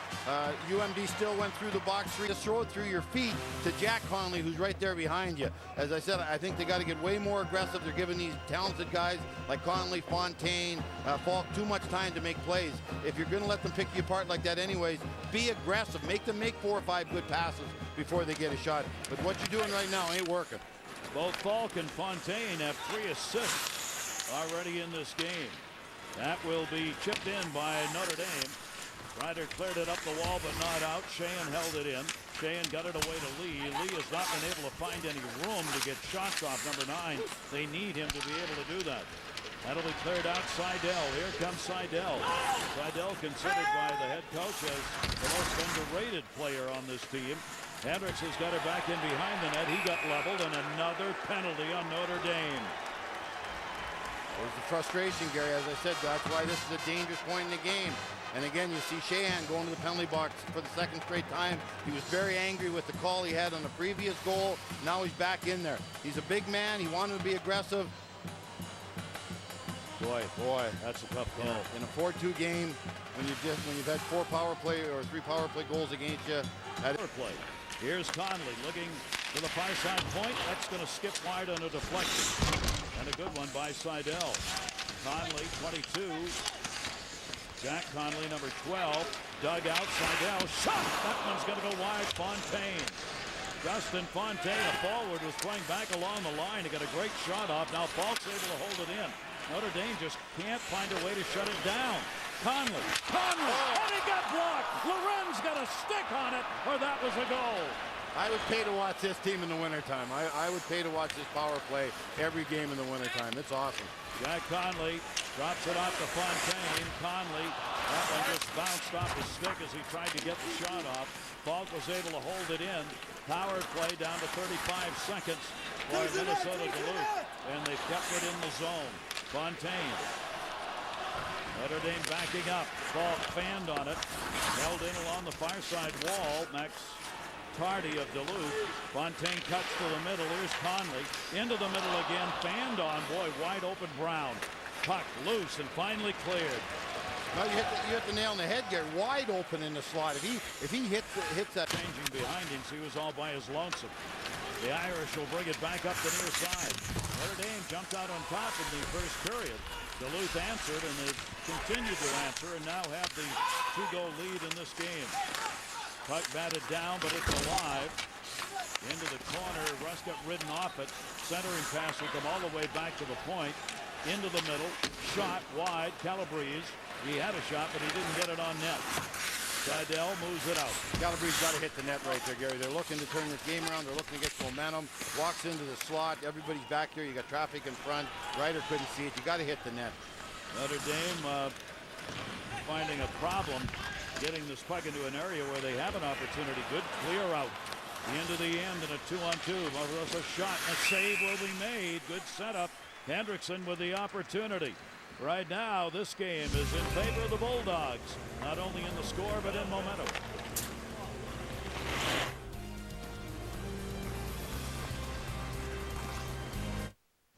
UMD still went through the box. Just throw it through your feet to Jack Conley, who's right there behind you. As I said, I think they got to get way more aggressive. They're giving these talented guys like Conley, Fontaine, Falk too much time to make plays. If you're going to let them pick you apart like that anyways, be aggressive. Make them make 4 or 5 good passes before they get a shot. But what you're doing right now ain't working. Both Falk and Fontaine have 3 assists already in this game. That will be chipped in by Notre Dame. Ryder cleared it up the wall, but not out. Sheahan held it in. Sheahan got it away to Lee. Lee has not been able to find any room to get shots off number 9. They need him to be able to do that. That'll be cleared out. Seidel. Here comes Seidel. Seidel considered by the head coach as the most underrated player on this team. Hendricks has got it back in behind the net. He got leveled, and another penalty on Notre Dame. There's the frustration, Gary. As I said, that's why this is a dangerous point in the game. And again, you see Sheahan going to the penalty box for the 2nd straight time. He was very angry with the call he had on the previous goal. Now he's back in there. He's a big man. He wanted to be aggressive. Boy, that's a tough call. In a 4-2 game, when you've had 4 power play or 3 power play goals against you. Power play. Here's Conley looking to the far side point. That's going to skip wide on a deflection. And a good one by Seidel. Conley, 22. Jack Conley, number 12. Dug out, Seidel. Shot! That one's going to go wide. Fontaine. Justin Fontaine, a forward, was playing back along the line. He got a great shot off. Now Falk's able to hold it in. Notre Dame just can't find a way to shut it down. Conley, and he got blocked. Lorenz got a stick on it, or that was a goal. I would pay to watch this team in the wintertime. I would pay to watch this power play every game in the wintertime. It's awesome. Jack Conley drops it off to Fontaine. Conley That one just bounced off his stick as he tried to get the shot off. Falk was able to hold it in. Power play down to 35 seconds for Minnesota Duluth. And they've kept it in the zone. Fontaine. Notre Dame backing up. Falk fanned on it. Held in along the far side wall. Max Tardy of Duluth. Fontaine cuts to the middle. Here's Conley. Into the middle again. Fanned on. Boy, wide open Brown. Puck loose and finally cleared. No, you hit the nail on the head, Gary. Wide open in the slot. If he hits that. Changing behind him, so he was all by his lonesome. The Irish will bring it back up the near side. Notre Dame jumped out on top in the first period. Duluth answered, and they've continued to answer, and now have the 2-goal lead in this game. Puck batted down, but it's alive. Into the corner. Russ got ridden off it. Centering pass will come all the way back to the point. Into the middle. Shot wide. Calabrese. He had a shot, but he didn't get it on net. Seidel moves it out. Calabrese got to hit the net right there, Gary. They're looking to turn this game around. They're looking to get momentum. Walks into the slot. Everybody's back there. You got traffic in front. Ryder couldn't see it. You got to hit the net. Notre Dame finding a problem getting this puck into an area where they have an opportunity. Good clear out. Into the end and a 2-on-2. Barbarossa shot. A save will be made. Good setup. Hendrickson with the opportunity. Right now, this game is in favor of the Bulldogs. Not only in the score, but in momentum.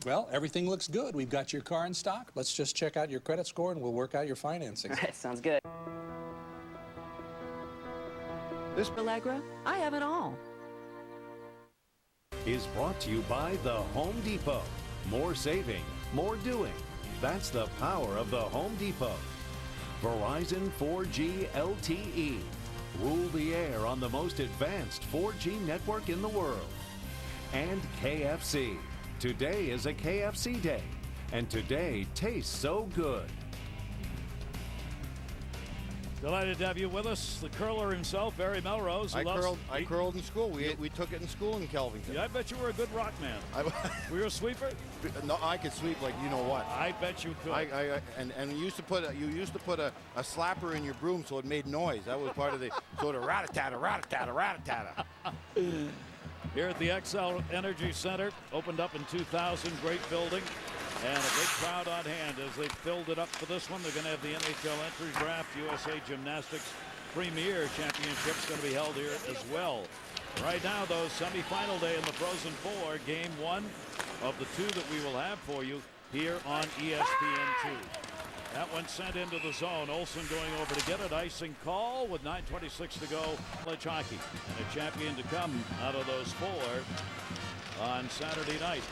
Well, everything looks good. We've got your car in stock. Let's just check out your credit score and we'll work out your financing. All right, sounds good. This Allegra, I have it all. Is brought to you by the Home Depot. More saving, more doing. That's the power of the Home Depot. Verizon 4G LTE. Rule the air on the most advanced 4G network in the world. And KFC. Today is a KFC day. And today tastes so good. Delighted to have you with us. The curler himself, Barry Melrose. I curled in school. We took it in school in Kelvington. Yeah, I bet you were a good rock man. Were you a sweeper? No, I could sweep like you know what. I bet you could. And you used to put a slapper in your broom so it made noise. That was part of the sort of rat-a-tat-a, rat-a-tat-a, rat-a-tat-a. Here at the XL Energy Center, opened up in 2000, great building. And a big crowd on hand as they filled it up for this one. They're going to have the NHL entry draft. USA Gymnastics Premier Championship's going to be held here as well. Right now, though, semifinal day in the Frozen Four, game one of the two that we will have for you here on ESPN2. That one sent into the zone. Olsen going over to get it. Icing call with 9:26 to go. College hockey. And a champion to come out of those four on Saturday night.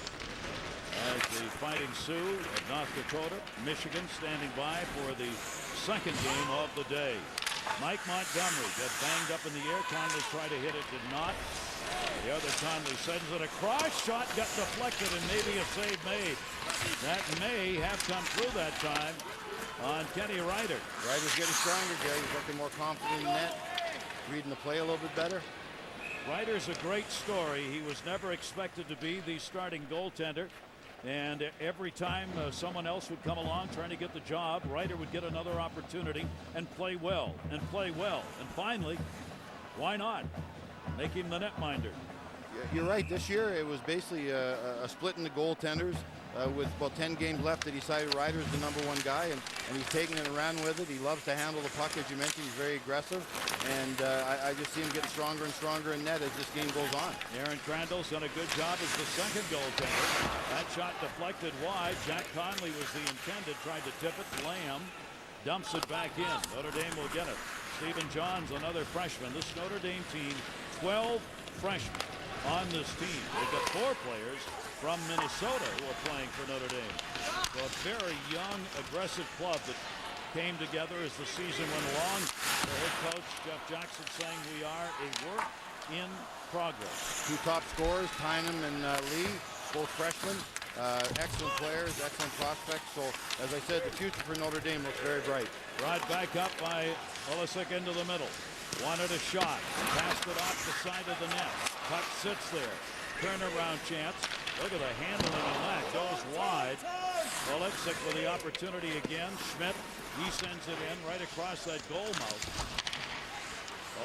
As the Fighting Sioux of North Dakota, Michigan standing by for the second game of the day. Mike Montgomery got banged up in the air. Conley tried to hit it, did not. The other Conley sends it across. Shot got deflected and maybe a save made. That may have come through that time on Kenny Ryder. Ryder's getting stronger, Gary. He's looking more confident in net. Reading the play a little bit better. Ryder's a great story. He was never expected to be the starting goaltender. And every time someone else would come along trying to get the job, Ryder would get another opportunity and play well and play well. And finally, why not? Make him the netminder. You're right. This year it was basically a split in the goaltenders. With about 10 games left, they decided Ryder's the #1 guy, and he's taken it and ran with it. He loves to handle the puck, as you mentioned. He's very aggressive, and I just see him getting stronger and stronger in net as this game goes on. Aaron Crandall's done a good job as the second goaltender. That shot deflected wide. Jack Conley was the intended, tried to tip it. Lamb dumps it back in. Notre Dame will get it. Stephen Johns, another freshman. This Notre Dame team, 12 freshmen on this team. They've got 4 players from Minnesota who are playing for Notre Dame. So a very young, aggressive club that came together as the season went along. The head coach, Jeff Jackson, saying we are a work in progress. 2 top scorers, Tynan and Lee, both freshmen. Excellent players, excellent prospects. So, as I said, the future for Notre Dame looks very bright. Right back up by Olesic into the middle. Wanted a shot. Passed it off the side of the net. Puck sits there. Turnaround chance. Look at the handling on that. Goes wide. Oleksiak with the opportunity again. Schmidt, he sends it in right across that goal mouth.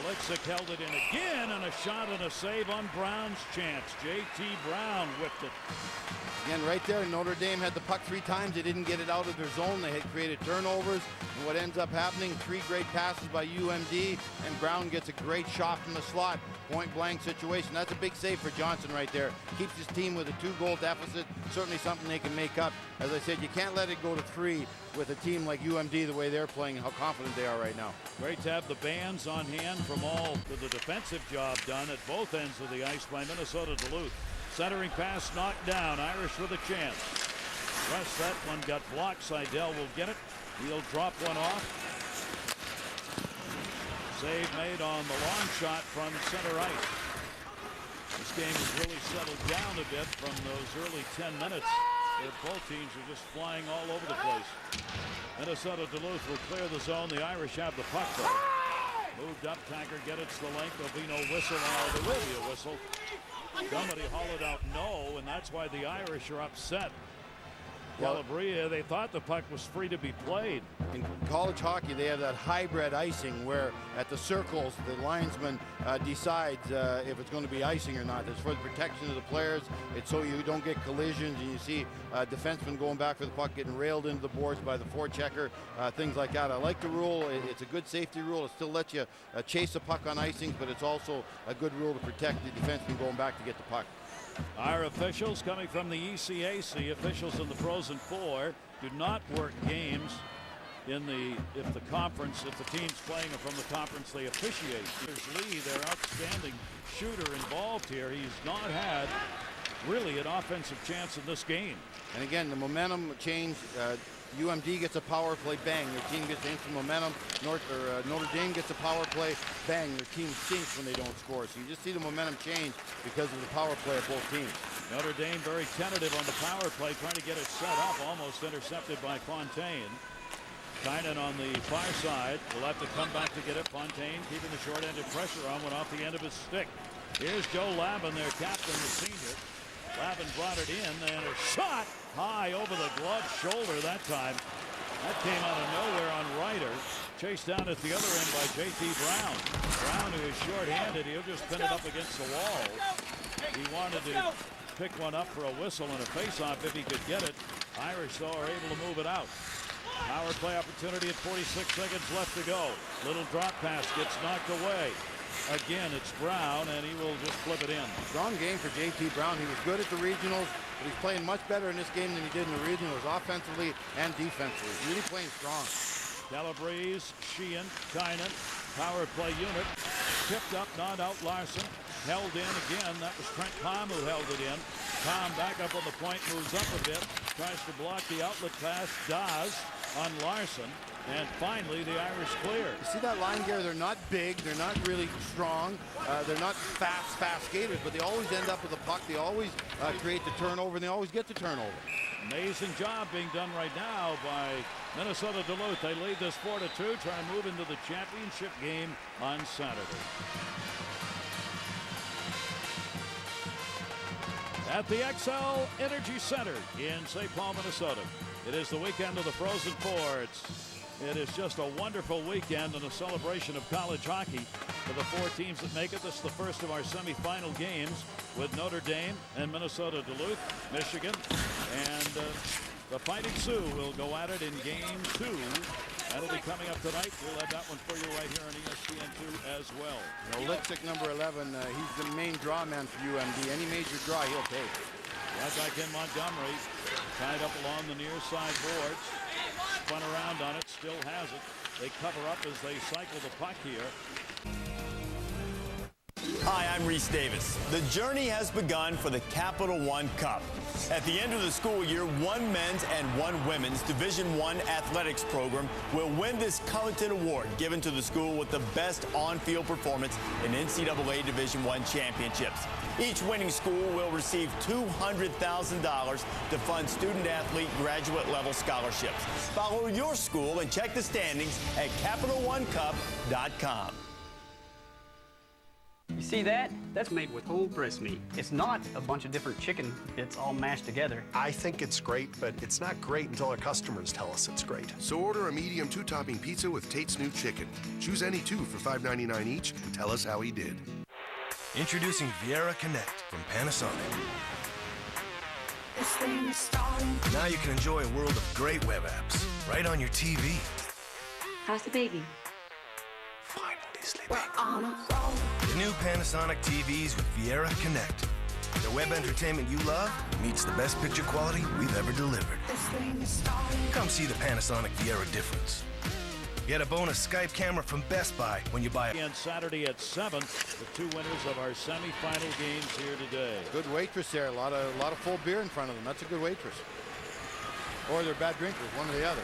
Oleksiak held it in again, and a shot and a save on Brown's chance. J.T. Brown whipped it. Again, right there, Notre Dame had the puck 3 times. They didn't get it out of their zone. They had created turnovers. And what ends up happening, 3 great passes by UMD, and Brown gets a great shot from the slot. Point blank situation. That's a big save for Johnson right there. Keeps his team with a 2-goal deficit. Certainly something they can make up. As I said, you can't let it go to 3 with a team like UMD the way they're playing and how confident they are right now. Great to have the bands on hand from all of the defensive job done at both ends of the ice by Minnesota Duluth. Centering pass knocked down. Irish with a chance. Russ, that one got blocked. Seidel will get it. He'll drop one off. Save made on the long shot from center ice. This game has really settled down a bit from those early 10 minutes where both teams are just flying all over the place. Minnesota Duluth will clear the zone. The Irish have the puck though. Moved up, Taggart get it to the length. There'll be no whistle. There will be a whistle. Somebody hollered out no, and that's why the Irish are upset. Calabria, they thought the puck was free to be played. In college hockey, they have that hybrid icing where at the circles, the linesman decides if it's going to be icing or not. It's for the protection of the players. It's so you don't get collisions, and you see defensemen going back for the puck, getting railed into the boards by the forechecker, things like that. I like the rule. It's a good safety rule. It still lets you chase the puck on icing, but it's also a good rule to protect the defenseman going back to get the puck. Our officials coming from the ECAC, officials in the Frozen Four, do not work games in the if the team's playing from the conference they officiate. There's Lee, their outstanding shooter involved here. He's not had really an offensive chance in this game. And again, the momentum change. UMD gets a power play, bang, their team gets instant momentum. Notre Dame gets a power play, bang, their team sinks when they don't score. So you just see the momentum change because of the power play of both teams. Notre Dame very tentative on the power play, trying to get it set up, almost intercepted by Fontaine. Tynan on the far side will have to come back to get it. Fontaine keeping the short-handed pressure on, went off the end of his stick. Here's Joe Lavin, their captain, the senior. Lavin brought it in, and a shot high over the glove shoulder that time. That came out of nowhere on Ryder. Chased down at the other end by J.T. Brown. Brown, who is short-handed, he'll just pin it up against the wall. He wanted to pick one up for a whistle and a face-off if he could get it. Irish, though, are able to move it out. Power play opportunity at 46 seconds left to go. Little drop pass gets knocked away. Again, it's Brown, and he will just flip it in. Strong game for J.T. Brown. He was good at the regionals, but he's playing much better in this game than he did in the regionals, offensively and defensively. He's really playing strong. Calabrese, Sheehan, Tynan, power play unit. Tipped up, not out Larson. Held in again. That was Trent Palm who held it in. Palm back up on the point, moves up a bit. Tries to block the outlet pass. Does on Larson. And finally, the Irish clear. You see that line here? They're not big. They're not really strong. They're not fast skaters, but they always end up with a puck. They always create the turnover, and they always get the turnover. Amazing job being done right now by Minnesota Duluth. They lead this 4-2, trying to move into the championship game on Saturday. At the XL Energy Center in St. Paul, Minnesota. It is the weekend of the Frozen Four. It is just a wonderful weekend and a celebration of college hockey for the 4 teams that make it. This is the first of our semifinal games with Notre Dame and Minnesota Duluth, Michigan, and the Fighting Sioux will go at it in game 2. That'll be coming up tonight. We'll have that one for you right here on ESPN2 as well. Oleksiak, number 11, he's the main draw man for UMD. Any major draw, he'll take. Right back in Montgomery, tied up along the near side boards. Spun around on it, still has it. They cover up as they cycle the puck here. Hi, I'm Reese Davis. The journey has begun for the Capital One Cup. At the end of the school year, one men's and one women's Division I athletics program will win this coveted award given to the school with the best on-field performance in NCAA Division I championships. Each winning school will receive $200,000 to fund student-athlete graduate-level scholarships. Follow your school and check the standings at CapitalOneCup.com. You See that? That's made with whole breast meat. It's not a bunch of different chicken bits all mashed together. I think it's great, but it's not great until our customers tell us it's great. So order a medium 2-topping pizza with Tate's new chicken. Choose any two for $5.99 each and tell us how he did. Introducing Viera Connect from Panasonic. Now you can enjoy a world of great web apps right on your TV. How's the baby? Finally sleeping. The new Panasonic TVs with Viera Connect. The web entertainment you love meets the best picture quality we've ever delivered. Come see the Panasonic Viera difference. Get a bonus Skype camera from Best Buy when you buy it. And Saturday at 7, the two winners of our semifinal games here today. Good waitress there. A lot of full beer in front of them. That's a good waitress. Or they're bad drinkers, one or the other.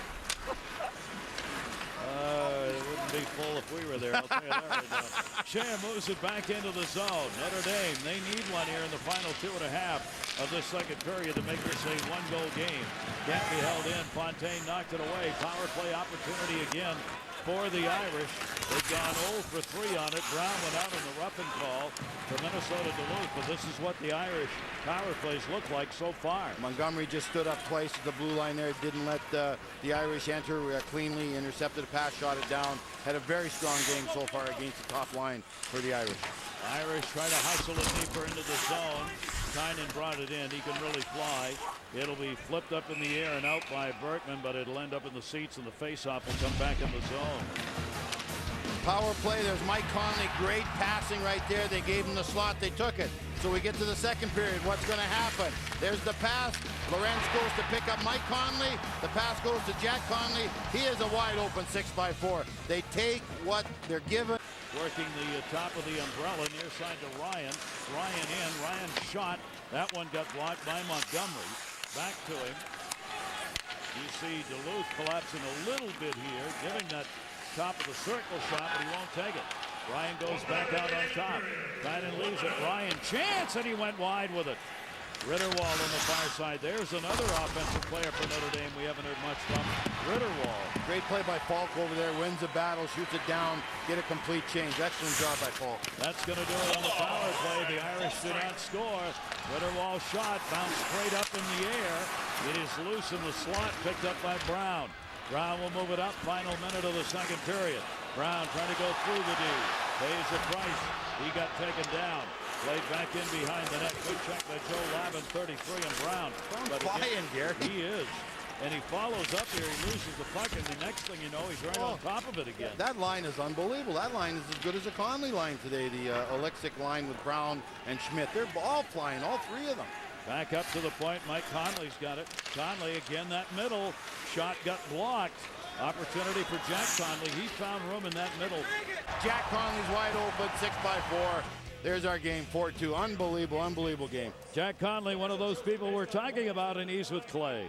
It wouldn't be full if we were there, I'll tell you that right now. Shea moves it back into the zone. Notre Dame, they need one here in the final 2.5 of this second period to make this a one-goal game. Can't be held in. Fontaine knocked it away. Power play opportunity again for the Irish. They've gone 0 for 3 on it. Brown went out on the roughing call for Minnesota Duluth, but this is what the Irish power plays look like so far. Montgomery just stood up twice at the blue line there. Didn't let the Irish enter cleanly. Intercepted a pass, shot it down. Had a very strong game so far against the top line for the Irish. Irish try to hustle it deeper into the zone. Tynan brought it in. He can really fly. It'll be flipped up in the air and out by Berkman, but it'll end up in the seats, and the faceoff will come back in the zone. Power play. There's Mike Conley. Great passing right there. They gave him the slot. They took it. So we get to the second period. What's going to happen? There's the pass. Lorenz goes to pick up Mike Conley. The pass goes to Jack Conley. He is a wide open 6x4. They take what they're given. Working the top of the umbrella near side to Ryan. Ryan in. Ryan shot. That one got blocked by Montgomery. Back to him. You see Duluth collapsing a little bit here, giving that top of the circle shot, but he won't take it. Ryan goes back out on top. Tynan leaves it. Ryan chance, and he went wide with it. Ritterwald on the far side. There's another offensive player for Notre Dame we haven't heard much from. Ritterwald. Great play by Falk over there. Wins the battle, shoots it down, get a complete change. Excellent job by Falk. That's going to do it on the power play. The Irish do not score. Ritterwald shot bounced straight up in the air. It is loose in the slot, picked up by Brown. Brown will move it up. Final minute of the second period. Brown trying to go through the D. Pays the price. He got taken down. Played back in behind the net. Good check by Joe Lavin, 33, and Brown. But flying, Gary. He is. And he follows up here. He loses the puck, and the next thing you know, he's right on top of it again. That line is unbelievable. That line is as good as a Conley line today. The Oleksiak line with Brown and Schmidt. They're all flying, all three of them. Back up to the point. Mike Conley's got it. Conley again, that middle shot got blocked. Opportunity for Jack Conley. He found room in that middle. Jack Conley's wide open, 6x4. There's our game, 4-2. Unbelievable, unbelievable game. Jack Conley, one of those people we're talking about, and he's with Clay.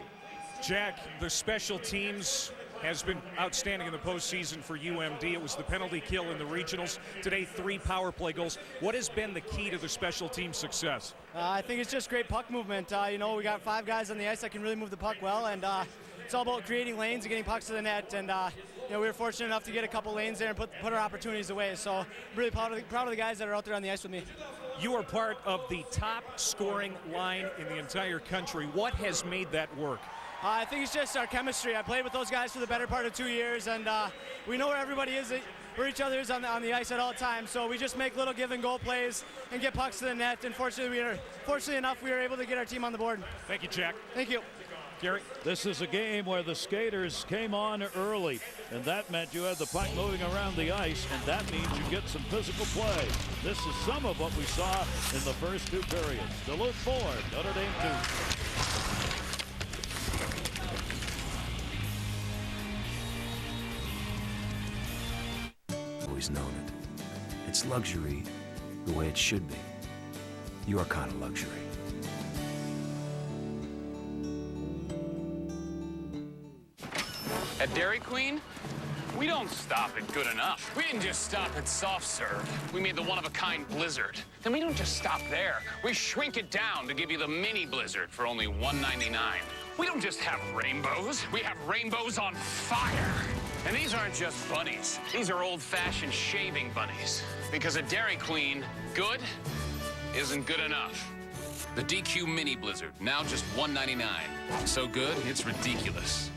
Jack, the special teams has been outstanding in the postseason for UMD. It was the penalty kill in the regionals. Today, 3 power play goals. What has been the key to the special team success? I think it's just great puck movement. We got 5 guys on the ice that can really move the puck well, and it's all about creating lanes and getting pucks to the net. And we were fortunate enough to get a couple lanes there and put our opportunities away. So I'm really proud of the guys that are out there on the ice with me. You are part of the top scoring line in the entire country. What has made that work? I think it's just our chemistry. I played with those guys for the better part of 2 years, and we know where everybody is, where each other is on the ice at all times. So we just make little give and go plays and get pucks to the net. And fortunately enough, we were able to get our team on the board. Thank you, Jack. Thank you. Gary? This is a game where the skaters came on early, and that meant you had the puck moving around the ice, and that means you get some physical play. This is some of what we saw in the first 2 periods. Duluth 4, Notre Dame 2. Always known it. It's luxury the way it should be. Your kind of luxury. At Dairy Queen, we don't stop at good enough. We didn't just stop at soft serve. We made the one-of-a-kind Blizzard. Then we don't just stop there. We shrink it down to give you the mini Blizzard for only $1.99. We don't just have rainbows. We have rainbows on fire. And these aren't just bunnies. These are old-fashioned shaving bunnies. Because at Dairy Queen, good isn't good enough. The DQ Mini Blizzard, now just $1.99. So good, it's ridiculous.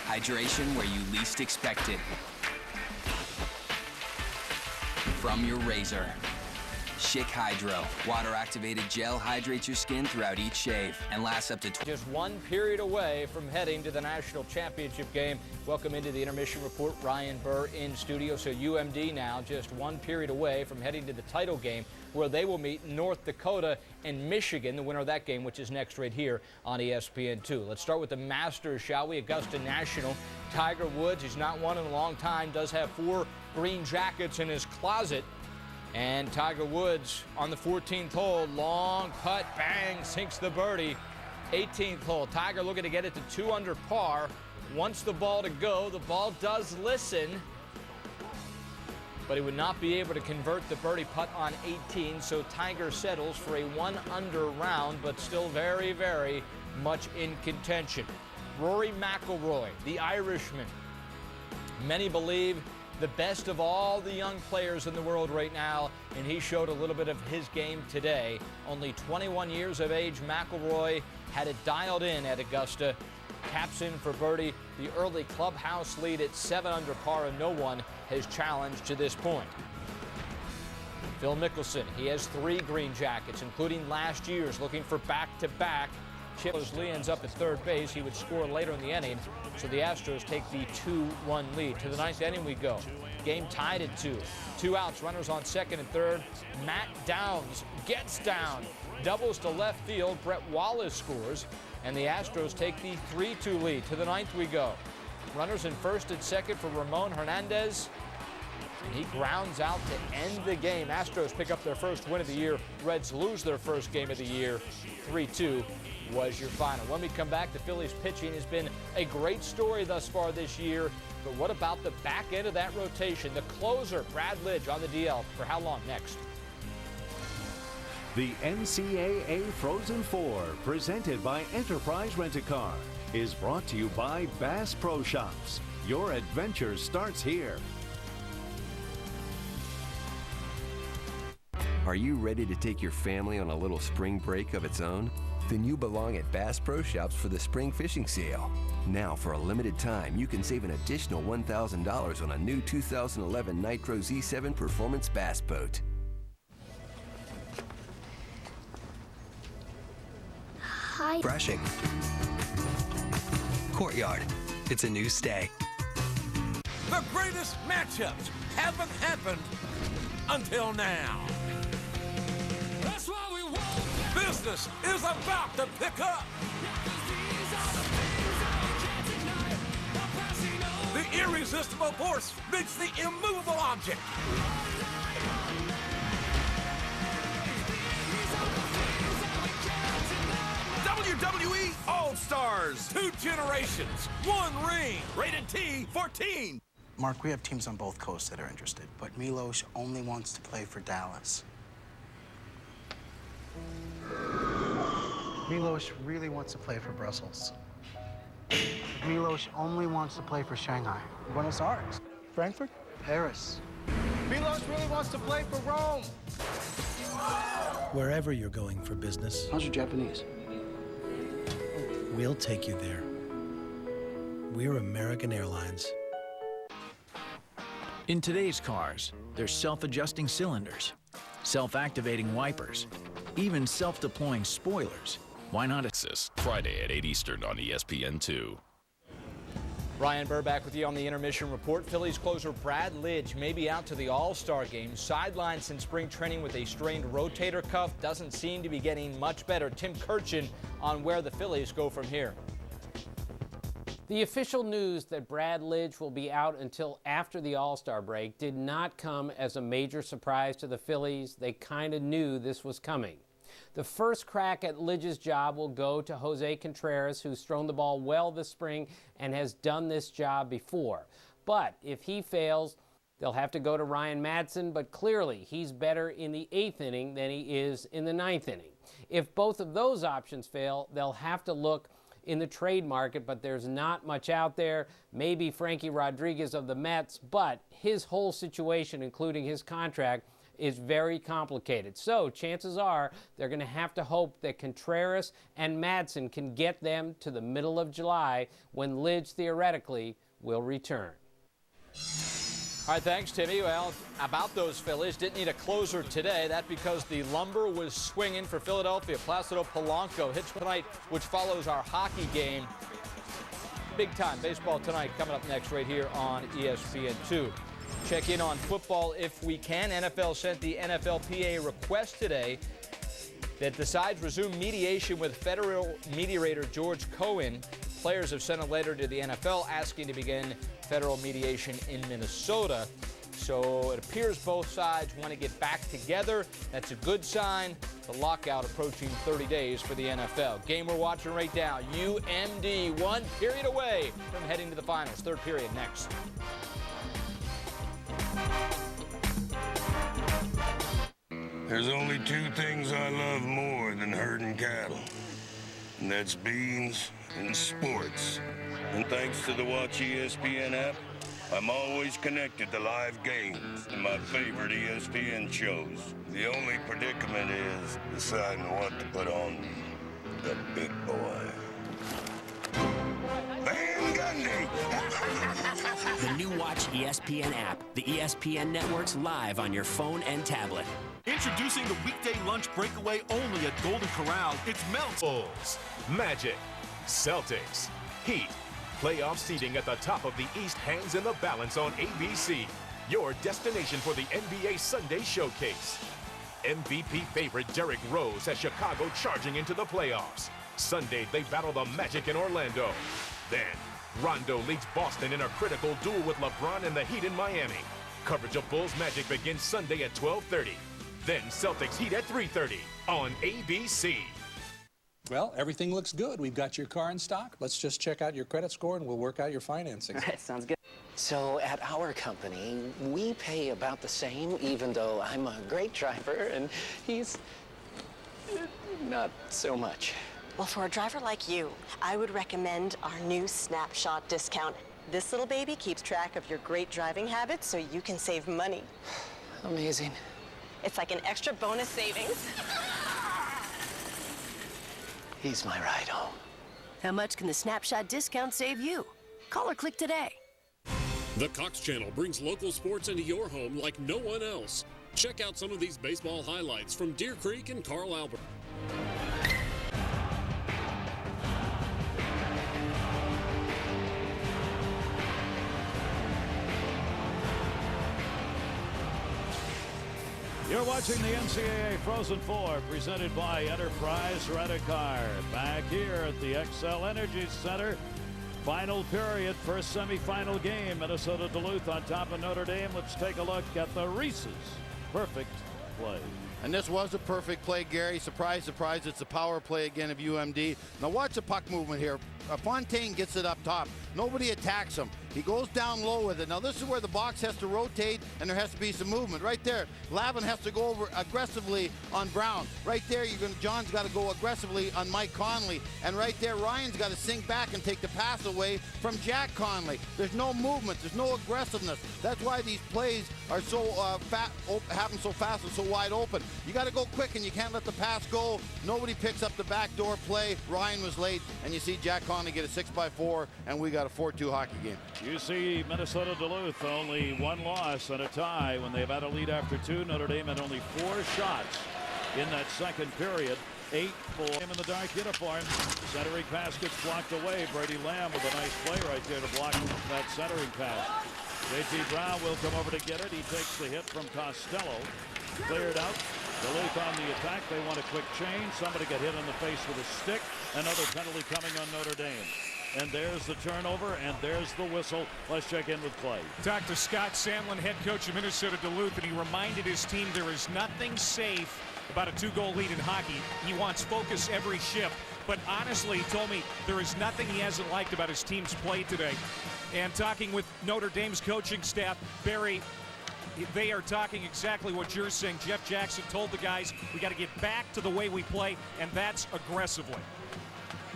Hydration where you least expect it. From your razor. Schick Hydro. Water-activated gel hydrates your skin throughout each shave and lasts up to just one period away from heading to the national championship game. Welcome into the Intermission Report. Ryan Burr in studio. So UMD now just one period away from heading to the title game, where they will meet North Dakota and Michigan, the winner of that game, which is next right here on ESPN2. Let's start with the Masters, shall we? Augusta National. Tiger Woods, he's not won in a long time, does have 4 green jackets in his closet. And Tiger Woods on the 14th hole, long putt, bang, sinks the birdie. 18th hole, Tiger looking to get it to 2 under par. Wants the ball to go. The ball does listen, but he would not be able to convert the birdie putt on 18, so Tiger settles for a 1 under round, but still very, very much in contention. Rory McIlroy, the Irishman. Many believe the best of all the young players in the world right now, and he showed a little bit of his game today. Only 21 years of age, McIlroy had it dialed in at Augusta. Taps in for birdie, the early clubhouse lead at 7 under par, and no one has challenged to this point. Phil Mickelson, he has 3 green jackets, including last year's, looking for back-to-back. Chip Lee ends up at third base. He would score later in the inning, so the Astros take the 2-1 lead. To the 9th inning we go. Game tied at 2. 2 outs, runners on second and third. Matt Downs gets down, doubles to left field. Brett Wallace scores, and the Astros take the 3-2 lead. To the 9th we go. Runners in first and second for Ramon Hernandez. And he grounds out to end the game. Astros pick up their first win of the year. Reds lose their first game of the year. 3-2 was your final. When we come back, the Phillies pitching has been a great story thus far this year. But what about the back end of that rotation? The closer, Brad Lidge, on the DL. For how long? Next. The NCAA Frozen Four, presented by Enterprise Rent-A-Car, is brought to you by Bass Pro Shops. Your adventure starts here. Are you ready to take your family on a little spring break of its own? Then you belong at Bass Pro Shops for the spring fishing sale. Now, for a limited time, you can save an additional $1,000 on a new 2011 Nitro Z7 Performance Bass Boat. Hi. Brushing. Courtyard. It's a new stay. The greatest matchups haven't happened until now. That's why we want. Business is about to pick up. The irresistible force meets the immovable object. WWE All-Stars. 2 generations, 1 ring. Rated T-14. Mark, we have teams on both coasts that are interested, but Milos only wants to play for Dallas. Milos really wants to play for Brussels. Milos only wants to play for Shanghai. Buenos Aires. Frankfurt. Paris. Milos really wants to play for Rome. Wherever you're going for business, How's your Japanese? we'll take you there. We're American Airlines. In today's cars, there's self-adjusting cylinders, self-activating wipers, even self-deploying spoilers. Why not assist? Friday at 8 Eastern on ESPN2. Ryan Burr back with you on the Intermission Report. Phillies closer Brad Lidge may be out to the All-Star game. Sidelined since spring training with a strained rotator cuff. Doesn't seem to be getting much better. Tim Kirchin on where the Phillies go from here. The official news that Brad Lidge will be out until after the All-Star break did not come as a major surprise to the Phillies. They kind of knew this was coming. The first crack at Lidge's job will go to Jose Contreras, who's thrown the ball well this spring and has done this job before. But if he fails, they'll have to go to Ryan Madsen, but clearly he's better in the 8th inning than he is in the 9th inning. If both of those options fail, they'll have to look in the trade market, but there's not much out there. Maybe Frankie Rodriguez of the Mets, but his whole situation, including his contract, is very complicated. So chances are they're going to have to hope that Contreras and Madsen can get them to the middle of July when Lidge theoretically will return. All right, thanks, Timmy. Well, about those Phillies, didn't need a closer today. That's because the lumber was swinging for Philadelphia. Placido Polanco hits tonight, which follows our hockey game. Big time baseball tonight coming up next right here on ESPN2. Check in on football if we can. NFL sent the NFLPA request today that the sides resume mediation with federal mediator George Cohen. Players have sent a letter to the NFL asking to begin federal mediation in Minnesota. So it appears both sides want to get back together. That's a good sign. The lockout approaching 30 days for the NFL. Game we're watching right now, UMD 1 period away from heading to the finals. Third period next. There's only two things I love more than herding cattle, and that's beans and sports. And thanks to the Watch ESPN app, I'm always connected to live games and my favorite ESPN shows. The only predicament is deciding what to put on the big boy. Van Gundy! The new Watch ESPN app. The ESPN network's live on your phone and tablet. Introducing the weekday lunch breakaway only at Golden Corral. It's Bulls, Magic, Celtics, Heat. Playoff seeding at the top of the East hangs in the balance on ABC. Your destination for the NBA Sunday Showcase. MVP favorite Derrick Rose has Chicago charging into the playoffs. Sunday, they battle the Magic in Orlando. Then, Rondo leads Boston in a critical duel with LeBron and the Heat in Miami. Coverage of Bulls Magic begins Sunday at 12:30. Then Celtics Heat at 3:30 on ABC. Well, everything looks good. We've got your car in stock. Let's just check out your credit score and we'll work out your financing. All right, sounds good. So at our company, we pay about the same, even though I'm a great driver and he's not so much. Well, for a driver like you, I would recommend our new Snapshot discount. This little baby keeps track of your great driving habits so you can save money. Amazing. It's like an extra bonus savings. He's my ride home. How much can the Snapshot discount save you? Call or click today. The Cox Channel brings local sports into your home like no one else. Check out some of these baseball highlights from Deer Creek and Carl Albert. You're watching the NCAA Frozen Four, presented by Enterprise Rent-A-Car. Back here at the XL Energy Center. Final period, first semifinal game. Minnesota Duluth on top of Notre Dame. Let's take a look at the Reese's perfect play. And this was a perfect play, Gary. Surprise, surprise, it's a power play again of UMD. Now watch the puck movement here. Fontaine gets it up top. Nobody attacks him. He goes down low with it. Now this is where the box has to rotate and there has to be some movement. Right there, Lavin has to go over aggressively on Brown. Right there, John's got to go aggressively on Mike Conley. And right there, Ryan's got to sink back and take the pass away from Jack Conley. There's no movement. There's no aggressiveness. That's why these plays are so happen so fast and so wide open. You got to go quick and you can't let the pass go. Nobody picks up the backdoor play. Ryan was late, and you see Jack Conley get a 6x4, and we got a 4-2 hockey game. You see Minnesota Duluth only one loss and a tie when they've had a lead after two. Notre Dame had only 4 shots in that second period. 8 for him in the dark uniform. Centering pass gets blocked away. Brady Lamb with a nice play right there to block that centering pass. J.T. Brown will come over to get it. He takes the hit from Costello. Cleared out. Duluth on the attack. They want a quick change. Somebody got hit in the face with a stick. Another penalty coming on Notre Dame. and there's the turnover, and there's the whistle. Let's check in with Clay. Talked to Scott Sandlin, head coach of Minnesota Duluth, and he reminded his team there is nothing safe about a 2-goal lead in hockey. He wants focus every shift. But honestly, he told me there is nothing he hasn't liked about his team's play today. And talking with Notre Dame's coaching staff, Barry, they are talking exactly what you're saying. Jeff Jackson told the guys, we got to get back to the way we play, and that's aggressively.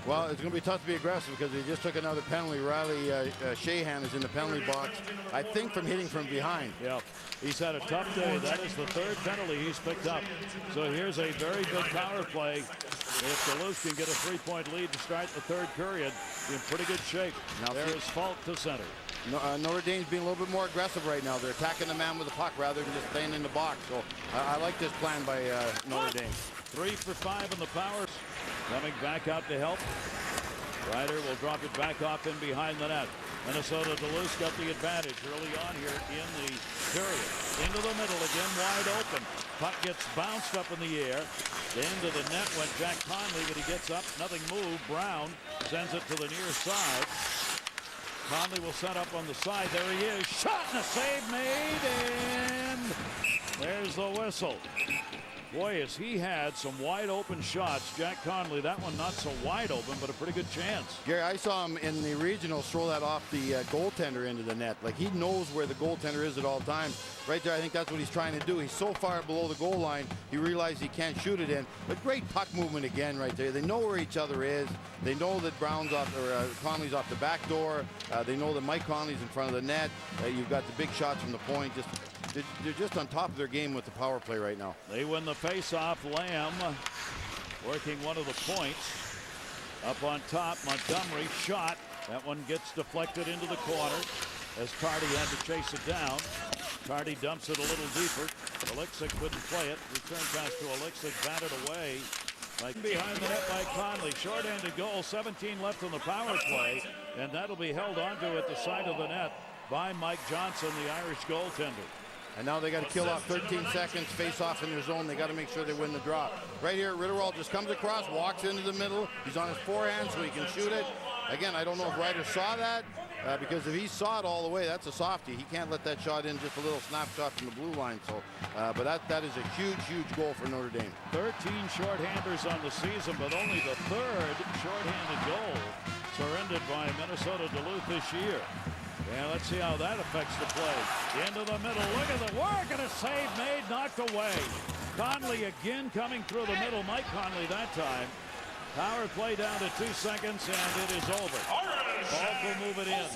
Well, it's going to be tough to be aggressive because he just took another penalty. Riley Shahan is in the penalty box, I think, from hitting from behind. Yeah, he's had a tough day. That is the third penalty he's picked up. So here's a very big power play. If Duluth can get a 3-point lead to start the third period, in pretty good shape. Now there is Falk to center. Notre Dame's being a little bit more aggressive right now. They're attacking the man with the puck rather than just staying in the box. So I like this plan by Notre Dame. 3 for 5 in the power. Coming back out to help. Ryder will drop it back off in behind the net. Minnesota Duluth got the advantage early on here in the period. Into the middle again, wide open. Puck gets bounced up in the air. Into the net went Jack Conley, but he gets up, nothing moved. Brown sends it to the near side. Conley will set up on the side. There he is. Shot and a save made, and there's the whistle. Boy, has he had some wide open shots. Jack Conley, that one not so wide open, but a pretty good chance. Gary, I saw him in the regional throw that off the goaltender into the net. Like, he knows where the goaltender is at all times. Right there, I think that's what he's trying to do. He's so far below the goal line, he realized he can't shoot it in. But great puck movement again right there. They know where each other is. They know that Brown's off, or Conley's off the back door. They know that Mike Conley's in front of the net. You've got the big shots from the point. They're just on top of their game with the power play right now. They win the face-off. Lamb working one of the points. Up on top, Montgomery shot. That one gets deflected into the corner as Carty had to chase it down. Carty dumps it a little deeper. Elixick couldn't play it. Return pass to Elixick, batted away. Behind the net by Conley. Short-handed goal, 17 left on the power play, and that'll be held onto at the side of the net by Mike Johnson, the Irish goaltender. And now they got to kill off 13 seconds, face off in their zone. They got to make sure they win the draw. Right here, Ritterwald just comes across, walks into the middle. He's on his forehand so he can shoot it. Again, I don't know if Ryder saw that, because if he saw it all the way, that's a softie. He can't let that shot in, just a little snapshot from the blue line. So, but that is a huge, huge goal for Notre Dame. 13 shorthanders on the season, but only the third shorthanded goal surrendered by Minnesota Duluth this year. Yeah, let's see how that affects the play. Into the middle, look at the work, and a save made, knocked away. Conley again coming through the middle. Mike Conley that time. Power play down to 2 seconds, and it is over. Falk will move it in.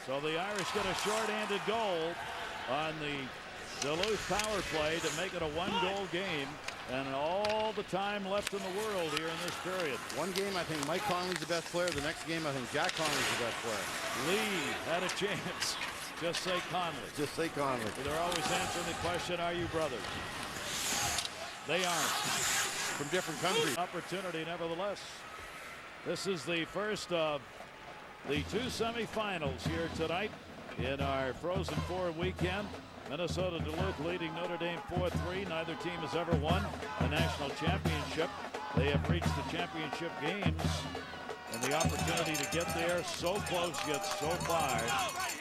So the Irish get a short-handed goal on the Duluth power play to make it a 1-goal game. And all the time left in the world here in this period. One game, I think Mike Conley's the best player. The next game, I think Jack Conley's the best player. Lee had a chance. Just say Conley. Just say Conley. They're always answering the question, are you brothers? They aren't. From different countries. Opportunity, nevertheless. This is the first of the 2 semifinals here tonight in our Frozen Four weekend. Minnesota Duluth leading Notre Dame 4-3. Neither team has ever won a national championship. They have reached the championship games, and the opportunity to get there so close yet so far.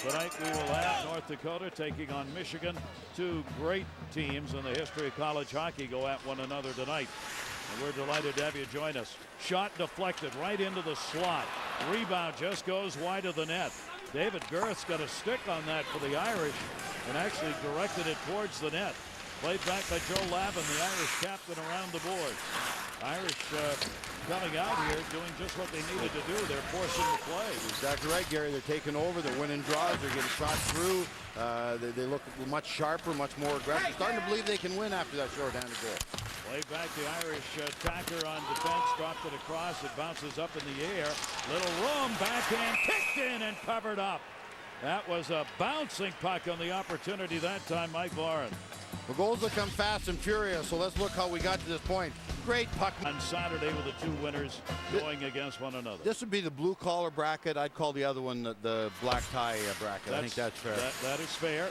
Tonight we will have North Dakota taking on Michigan. 2 great teams in the history of college hockey go at one another tonight. And we're delighted to have you join us. Shot deflected right into the slot. Rebound just goes wide of the net. David Girth's got a stick on that for the Irish and actually directed it towards the net. Played back by Joe Lavin, the Irish captain, around the board. Irish coming out here doing just what they needed to do. They're forcing the play. Exactly right, Gary. They're taking over. They're winning draws. They're getting shots through. They look much sharper, much more aggressive. Starting to believe they can win after that shorthanded goal. Play back the Irish attacker on defense. Dropped it across. It bounces up in the air. Little room. Backhand kicked in and covered up. That was a bouncing puck on the opportunity that time, Mike Lauren. The goals will come fast and furious, so let's look how we got to this point. Great puck. On Saturday with the 2 winners going against one another. This would be the blue-collar bracket. I'd call the other one the black tie bracket. I think that's fair. That is fair.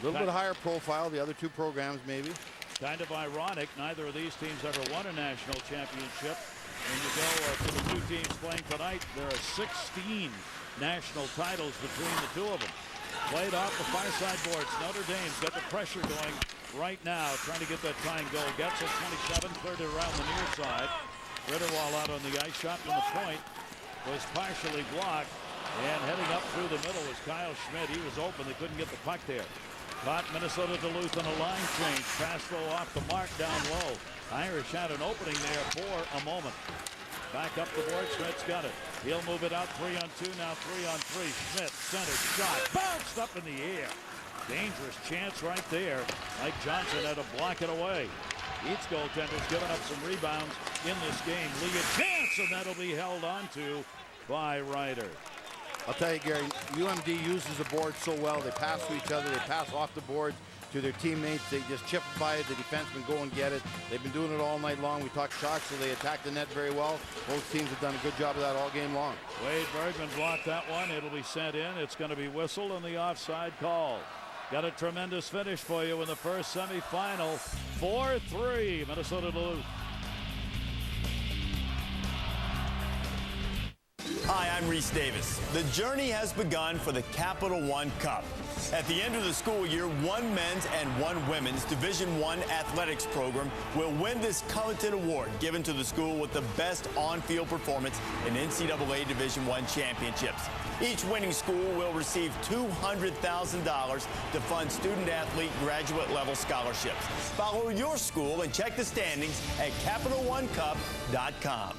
A little bit higher profile, the other 2 programs maybe. Kind of ironic, neither of these teams ever won a national championship. When you go to the two teams playing tonight, there are 16 national titles between the two of them. Played off the far side boards. Notre Dame's got the pressure going right now, trying to get that tying goal. Gets it 27, cleared it around the near side. Ritterwall out on the ice, shot from the point was partially blocked, and heading up through the middle was Kyle Schmidt. He was open, they couldn't get the puck there. Caught Minnesota Duluth on a line change. Pass throw off the mark down low. Irish had an opening there for a moment. Back up the board, Schmidt's got it. He'll move it out 3-on-2, now 3-on-3. Schmidt, center shot, bounced up in the air. Dangerous chance right there. Mike Johnson had to block it away. Each goaltender's given up some rebounds in this game. Lee a chance, and that'll be held on to by Ryder. I'll tell you, Gary, UMD uses the board so well. They pass to each other. They pass off the board to their teammates. They just chip by it. The defensemen go and get it. They've been doing it all night long. We talked shots, so they attack the net very well. Both teams have done a good job of that all game long. Wade Bergman blocked that one. It'll be sent in. It's going to be whistled and the offside call. Got a tremendous finish for you in the first semifinal. 4-3, Minnesota Duluth. Hi, I'm Reese Davis. The journey has begun for the Capital One Cup. At the end of the school year, one men's and one women's Division I athletics program will win this coveted award given to the school with the best on-field performance in NCAA Division I championships. Each winning school will receive $200,000 to fund student-athlete graduate-level scholarships. Follow your school and check the standings at CapitalOneCup.com.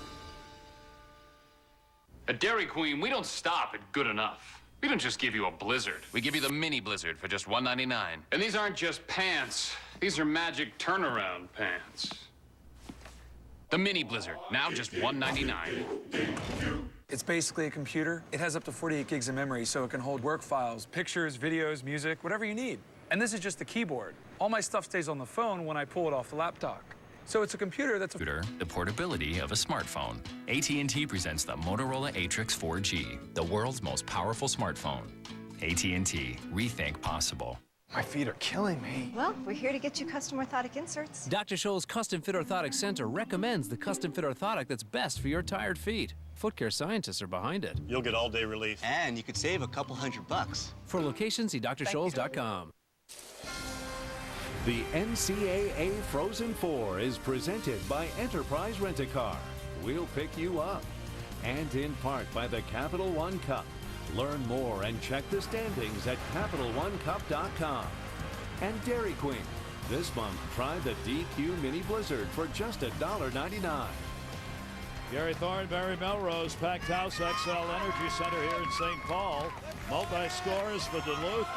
At Dairy Queen, we don't stop at good enough. We don't just give you a Blizzard. We give you the mini Blizzard for just $1.99. And these aren't just pants. These are magic turnaround pants. The mini Blizzard, now just $1.99. It's basically a computer. It has up to 48 gigs of memory, so it can hold work files, pictures, videos, music, whatever you need. And this is just the keyboard. All my stuff stays on the phone when I pull it off the laptop. So it's a computer that's the portability of a smartphone. AT&T presents the Motorola Atrix 4G, the world's most powerful smartphone. AT&T, rethink possible. My feet are killing me. Well, we're here to get you custom orthotic inserts. Dr. Scholl's Custom Fit Orthotic Center recommends the custom fit orthotic that's best for your tired feet. Foot care scientists are behind it. You'll get all-day relief. And you could save a couple $100. For locations, see drscholls.com. The NCAA Frozen Four is presented by Enterprise Rent-A-Car. We'll pick you up. And in part by the Capital One Cup. Learn more and check the standings at CapitalOneCup.com. And Dairy Queen. This month, try the DQ Mini Blizzard for just $1.99. Gary Thornberry Melrose, packed house, XL Energy Center here in St. Paul. Multi-scores for Duluth.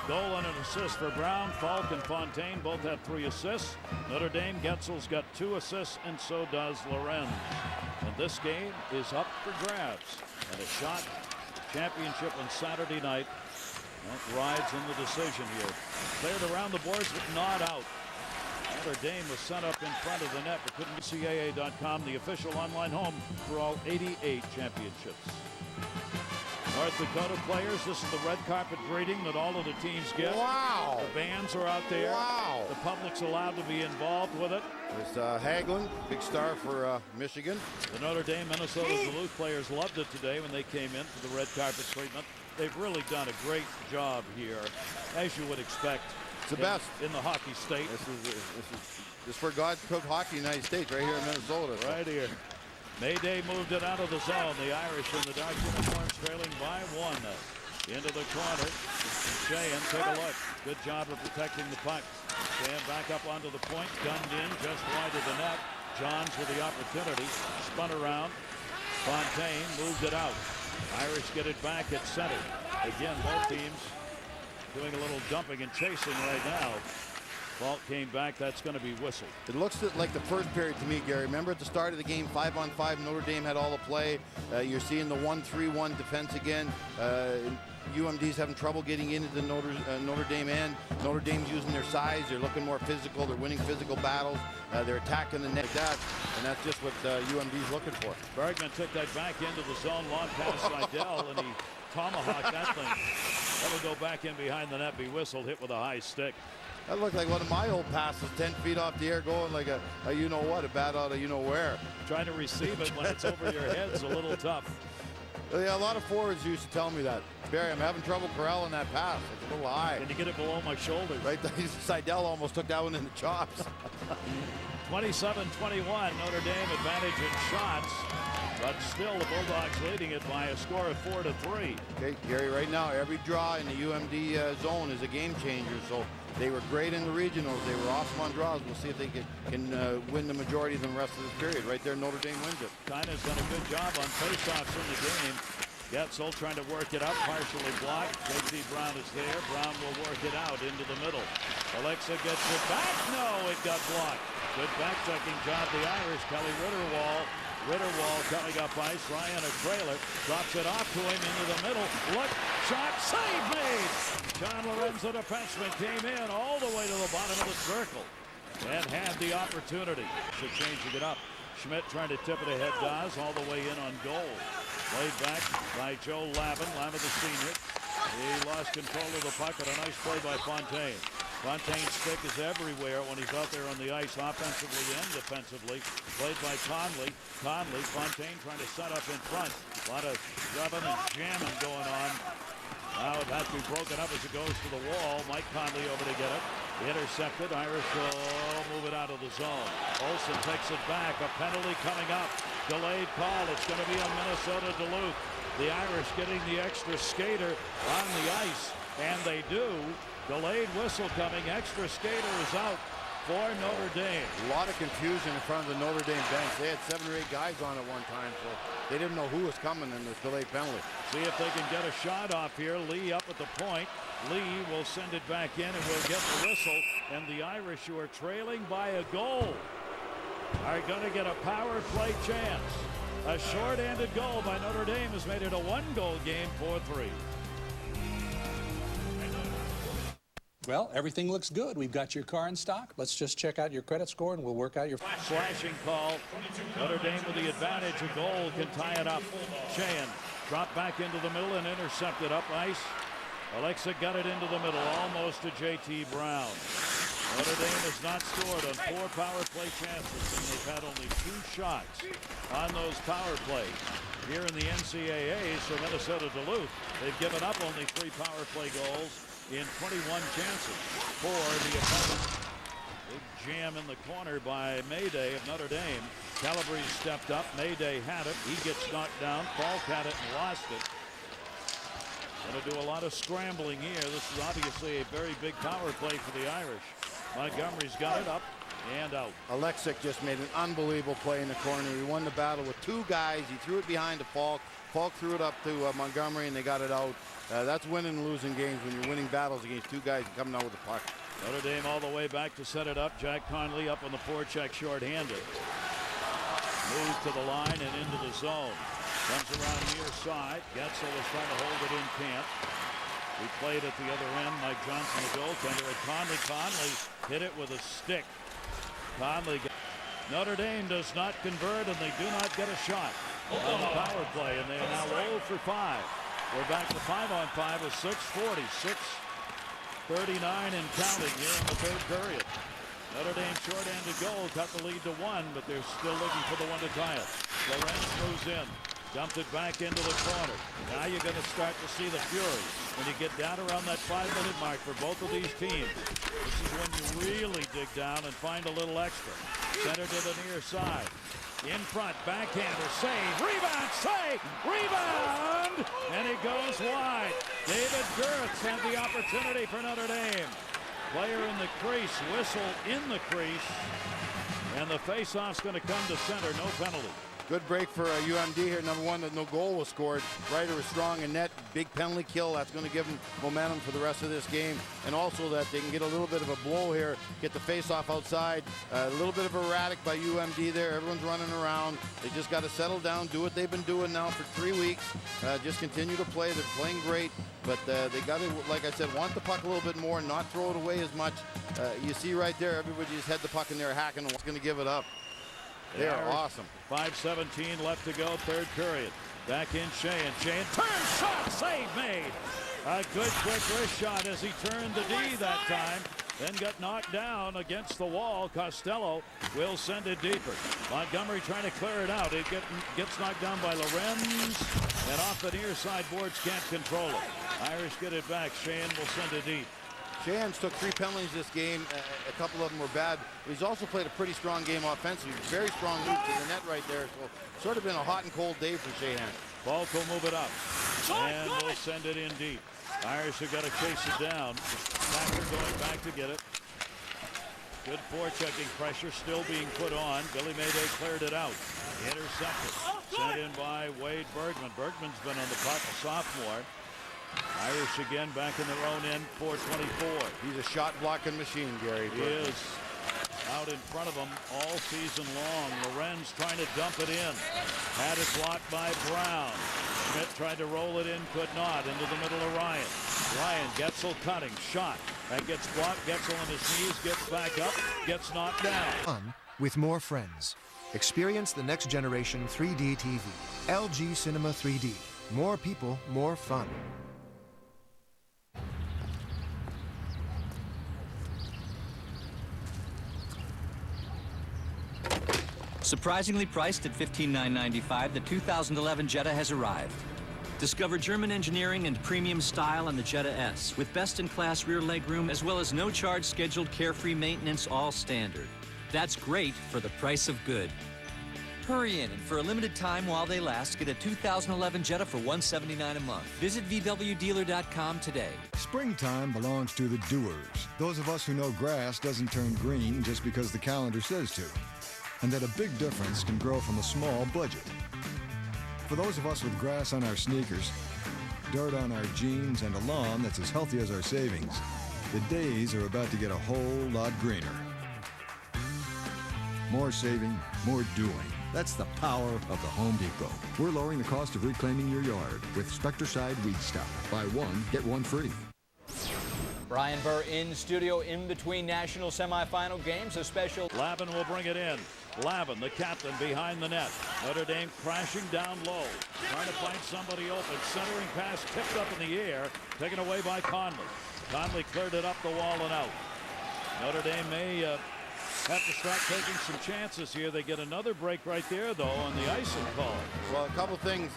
Goal and an assist for Brown. Falk and Fontaine both have 3 assists. Notre Dame, Getzel's got 2 assists, and so does Lorenz. And this game is up for grabs. And a shot championship on Saturday night. That rides in the decision here. Cleared around the boards, but not out. Notre Dame was sent up in front of the net, but couldn't NCAA.com, the official online home for all 88 championships. North Dakota players, this is the red carpet greeting that all of the teams get. Wow. The bands are out there. Wow. The public's allowed to be involved with it. There's Hagelin, big star for Michigan. The Notre Dame, Minnesota Duluth players loved it today when they came in for the red carpet treatment. They've really done a great job here, as you would expect. It's the best in the hockey state. This is where God took hockey in the United States, right here in Minnesota. Right here. Mayday moved it out of the zone. The Irish in the dark uniforms trailing by 1. Into the corner. Sheehan, take a look. Good job of protecting the puck. Sheehan back up onto the point. Gunned in just wide of the net. Johns with the opportunity. Spun around. Fontaine moved it out. Irish get it back at center. Again, both teams doing a little dumping and chasing right now. Fault came back. That's going to be whistled. It looks like the first period to me, Gary. Remember at the start of the game, 5-on-5, Notre Dame had all the play. You're seeing the 1-3-1 defense again. UMD's having trouble getting into the Notre Dame end. Notre Dame's using their size. They're looking more physical. They're winning physical battles. They're attacking the net like that, and that's just what UMD's looking for. Bergman took that back into the zone, long pass Seidel, and he tomahawked that thing. That would go back in behind the net, be whistled, hit with a high stick. That looked like one of my old passes, 10 feet off the air, going like a you-know-what, a bat out of you-know-where. Trying to receive it when it's over your head's a little tough. Yeah, a lot of forwards used to tell me that. Barry, I'm having trouble corralling that pass. It's a little high. Can you get it below my shoulders? Right, Seidel almost took that one in the chops. 27-21, Notre Dame advantage in shots, but still the Bulldogs leading it by a score of 4-3. Okay, Gary, right now every draw in the UMD zone is a game changer. So they were great in the regionals. They were awesome on draws. We'll see if they can win the majority of the rest of this period. Right there, Notre Dame wins it. Kyna's done a good job on faceoffs in the game. Getzel trying to work it up, partially blocked. J.T. Brown is there. Brown will work it out into the middle. Alexa gets it back. No, it got blocked. Good back-checking job, the Irish. Kelly Ritterwall coming up ice. Ryan a trailer. Drops it off to him into the middle. Look, shot, save made. John Lorenzo, the defenseman, came in all the way to the bottom of the circle and had the opportunity. So changing it up. Schmidt trying to tip it ahead, Dawes all the way in on goal. Played back by Joe Lavin the senior. He lost control of the puck, and a nice play by Fontaine. Fontaine's stick is everywhere when he's out there on the ice, offensively and defensively. Played by Conley. Fontaine trying to set up in front. A lot of shoving and jamming going on. Now it has to be broken up as it goes to the wall. Mike Conley over to get it. Intercepted. Irish will move it out of the zone. Olsen takes it back. A penalty coming up. Delayed call. It's going to be on Minnesota Duluth. The Irish getting the extra skater on the ice, and they do. Delayed whistle coming. Extra skater is out for Notre Dame. A lot of confusion in front of the Notre Dame bench. They had 7 or 8 guys on at one time, so they didn't know who was coming in this delayed penalty. See if they can get a shot off here. Lee up at the point. Lee will send it back in and will get the whistle. And the Irish, who are trailing by a goal, are going to get a power play chance. A short-handed goal by Notre Dame has made it a 1-goal game, 4-3. Well, everything looks good. We've got your car in stock. Let's just check out your credit score and we'll work out your... Slashing call. Notre Dame with the advantage. A goal can tie it up. Sheehan dropped back into the middle and intercepted up ice. Alexa got it into the middle, almost to J.T. Brown. Notre Dame has not scored on 4 power play chances, and they've had only 2 shots on those power plays. Here in the NCAA, so Minnesota Duluth, they've given up only 3 power play goals in 21 chances for the opponent. Big jam in the corner by Mayday of Notre Dame. Calabrese stepped up. Mayday had it. He gets knocked down. Falk had it and lost it. Going to do a lot of scrambling here. This is obviously a very big power play for the Irish. Montgomery's got it up and out. Alexic just made an unbelievable play in the corner. He won the battle with 2 guys. He threw it behind to Falk. Falk threw it up to Montgomery, and they got it out. That's winning and losing games when you're winning battles against 2 guys and coming out with the puck. Notre Dame all the way back to set it up. Jack Conley up on the forecheck short-handed. Moves to the line and into the zone. Comes around near side. Getzel is trying to hold it in camp. We played at the other end. Mike Johnson, the goaltender, and Conley hit it with a stick. Notre Dame does not convert, and they do not get a shot on the power play, and they are now 0 for 5. We're back to 5-on-5 with 6:40, 6:39 and counting here in the 3rd period. Notre Dame short-handed goal cut the lead to 1, but they're still looking for the one to tie it. Lorenz moves in. Dumped it back into the corner. Now you're going to start to see the fury when you get down around that 5-minute mark for both of these teams. This is when you really dig down and find a little extra. Center to the near side. In front, backhander, save, rebound, save, rebound! And it goes wide. David Gertz had the opportunity for Notre Dame. Player in the crease, whistle in the crease. And the face-off's going to come to center, no penalty. Good break for UMD here. Number 1, that no goal was scored. Ryder was strong in net. Big penalty kill. That's going to give them momentum for the rest of this game. And also that they can get a little bit of a blow here. Get the face-off outside. A little bit of erratic by UMD there. Everyone's running around. They just got to settle down, do what they've been doing now for 3 weeks. Just continue to play. They're playing great. But they got to, like I said, want the puck a little bit more, not throw it away as much. You see right there, everybody just had the puck in there hacking and was going to give it up. They are awesome. 5:17 left to go, 3rd period. Back in Sheehan. Sheehan turns, shot, save made. A good quick wrist shot as he turned the D that time. then got knocked down against the wall. Costello will send it deeper. Montgomery trying to clear it out. It gets knocked down by Lorenz, and off the near side boards, can't control it. Irish get it back. Sheehan will send it deep. Sheehan's took 3 penalties this game. A couple of them were bad. But he's also played a pretty strong game offensively. Very strong move to the net right there. So sort of been a hot and cold day for Sheehan. Falk will move it up, and will send it in deep. Irish have got to chase it down. Packer going back to get it. Good forechecking pressure still being put on. Billy Mayday cleared it out. Intercepted. Sent in by Wade Bergman. Bergman's been on the puck, a sophomore. Irish again back in their own end, 4:24. He's a shot blocking machine, Gary. He is out in front of him all season long. Lorenz trying to dump it in. Had it blocked by Brown. Schmidt tried to roll it in, could not. Into the middle of Ryan. Ryan, Getzel cutting, shot. That gets blocked. Getzel on his knees, gets back up, gets knocked down. Fun with more friends. Experience the next generation 3D TV. LG Cinema 3D. More people, more fun. Surprisingly priced at $15,995, the 2011 Jetta has arrived. Discover German engineering and premium style on the Jetta S, with best-in-class rear legroom as well as no-charge scheduled carefree maintenance, all standard. That's great for the price of good. Hurry in, and for a limited time while they last, get a 2011 Jetta for $179 a month. Visit VWDealer.com today. Springtime belongs to the doers. Those of us who know grass doesn't turn green just because the calendar says to. And that a big difference can grow from a small budget. For those of us with grass on our sneakers, dirt on our jeans, and a lawn that's as healthy as our savings, the days are about to get a whole lot greener. More saving, more doing. That's the power of the Home Depot. We're lowering the cost of reclaiming your yard with Spectracide Weed Stop. Buy one, get one free. Brian Burr in studio in between national semifinal games. A special. Lavin will bring it in. Lavin, the captain, behind the net. Notre Dame crashing down low. Trying to find somebody open. Centering pass tipped up in the air. Taken away by Conley. Conley cleared it up the wall and out. Notre Dame may have to start taking some chances here. They get another break right there, though, on the icing call. Well, a couple things.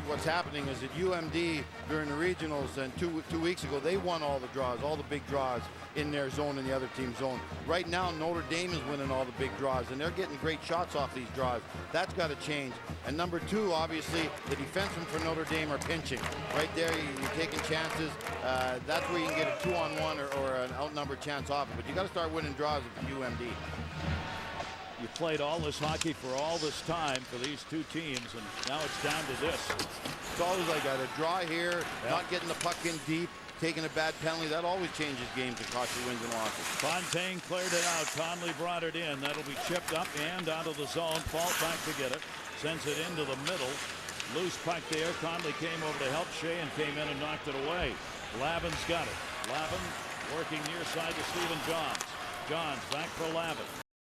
What's happening is that UMD during the regionals and two weeks ago, they won all the draws, all the big draws in their zone and the other team's zone. Right now, Notre Dame is winning all the big draws, and they're getting great shots off these draws. That's got to change. And number two, obviously, the defensemen for Notre Dame are pinching. Right there, you're taking chances. That's where you can get a 2-on-1 or an outnumbered chance off it. But you got to start winning draws with the UMD. You played all this hockey for all this time for these two teams, and now it's down to this. It's always like that. A draw here, not getting the puck in deep, taking a bad penalty. That always changes games and costs you wins and losses. Fontaine cleared it out. Conley brought it in. That'll be chipped up and out of the zone. Fault back to get it. Sends it into the middle. Loose puck there. Conley came over to help. Sheehan came in and knocked it away. Lavin's got it. Lavin working near side to Stephen Johns. Johns back for Lavin.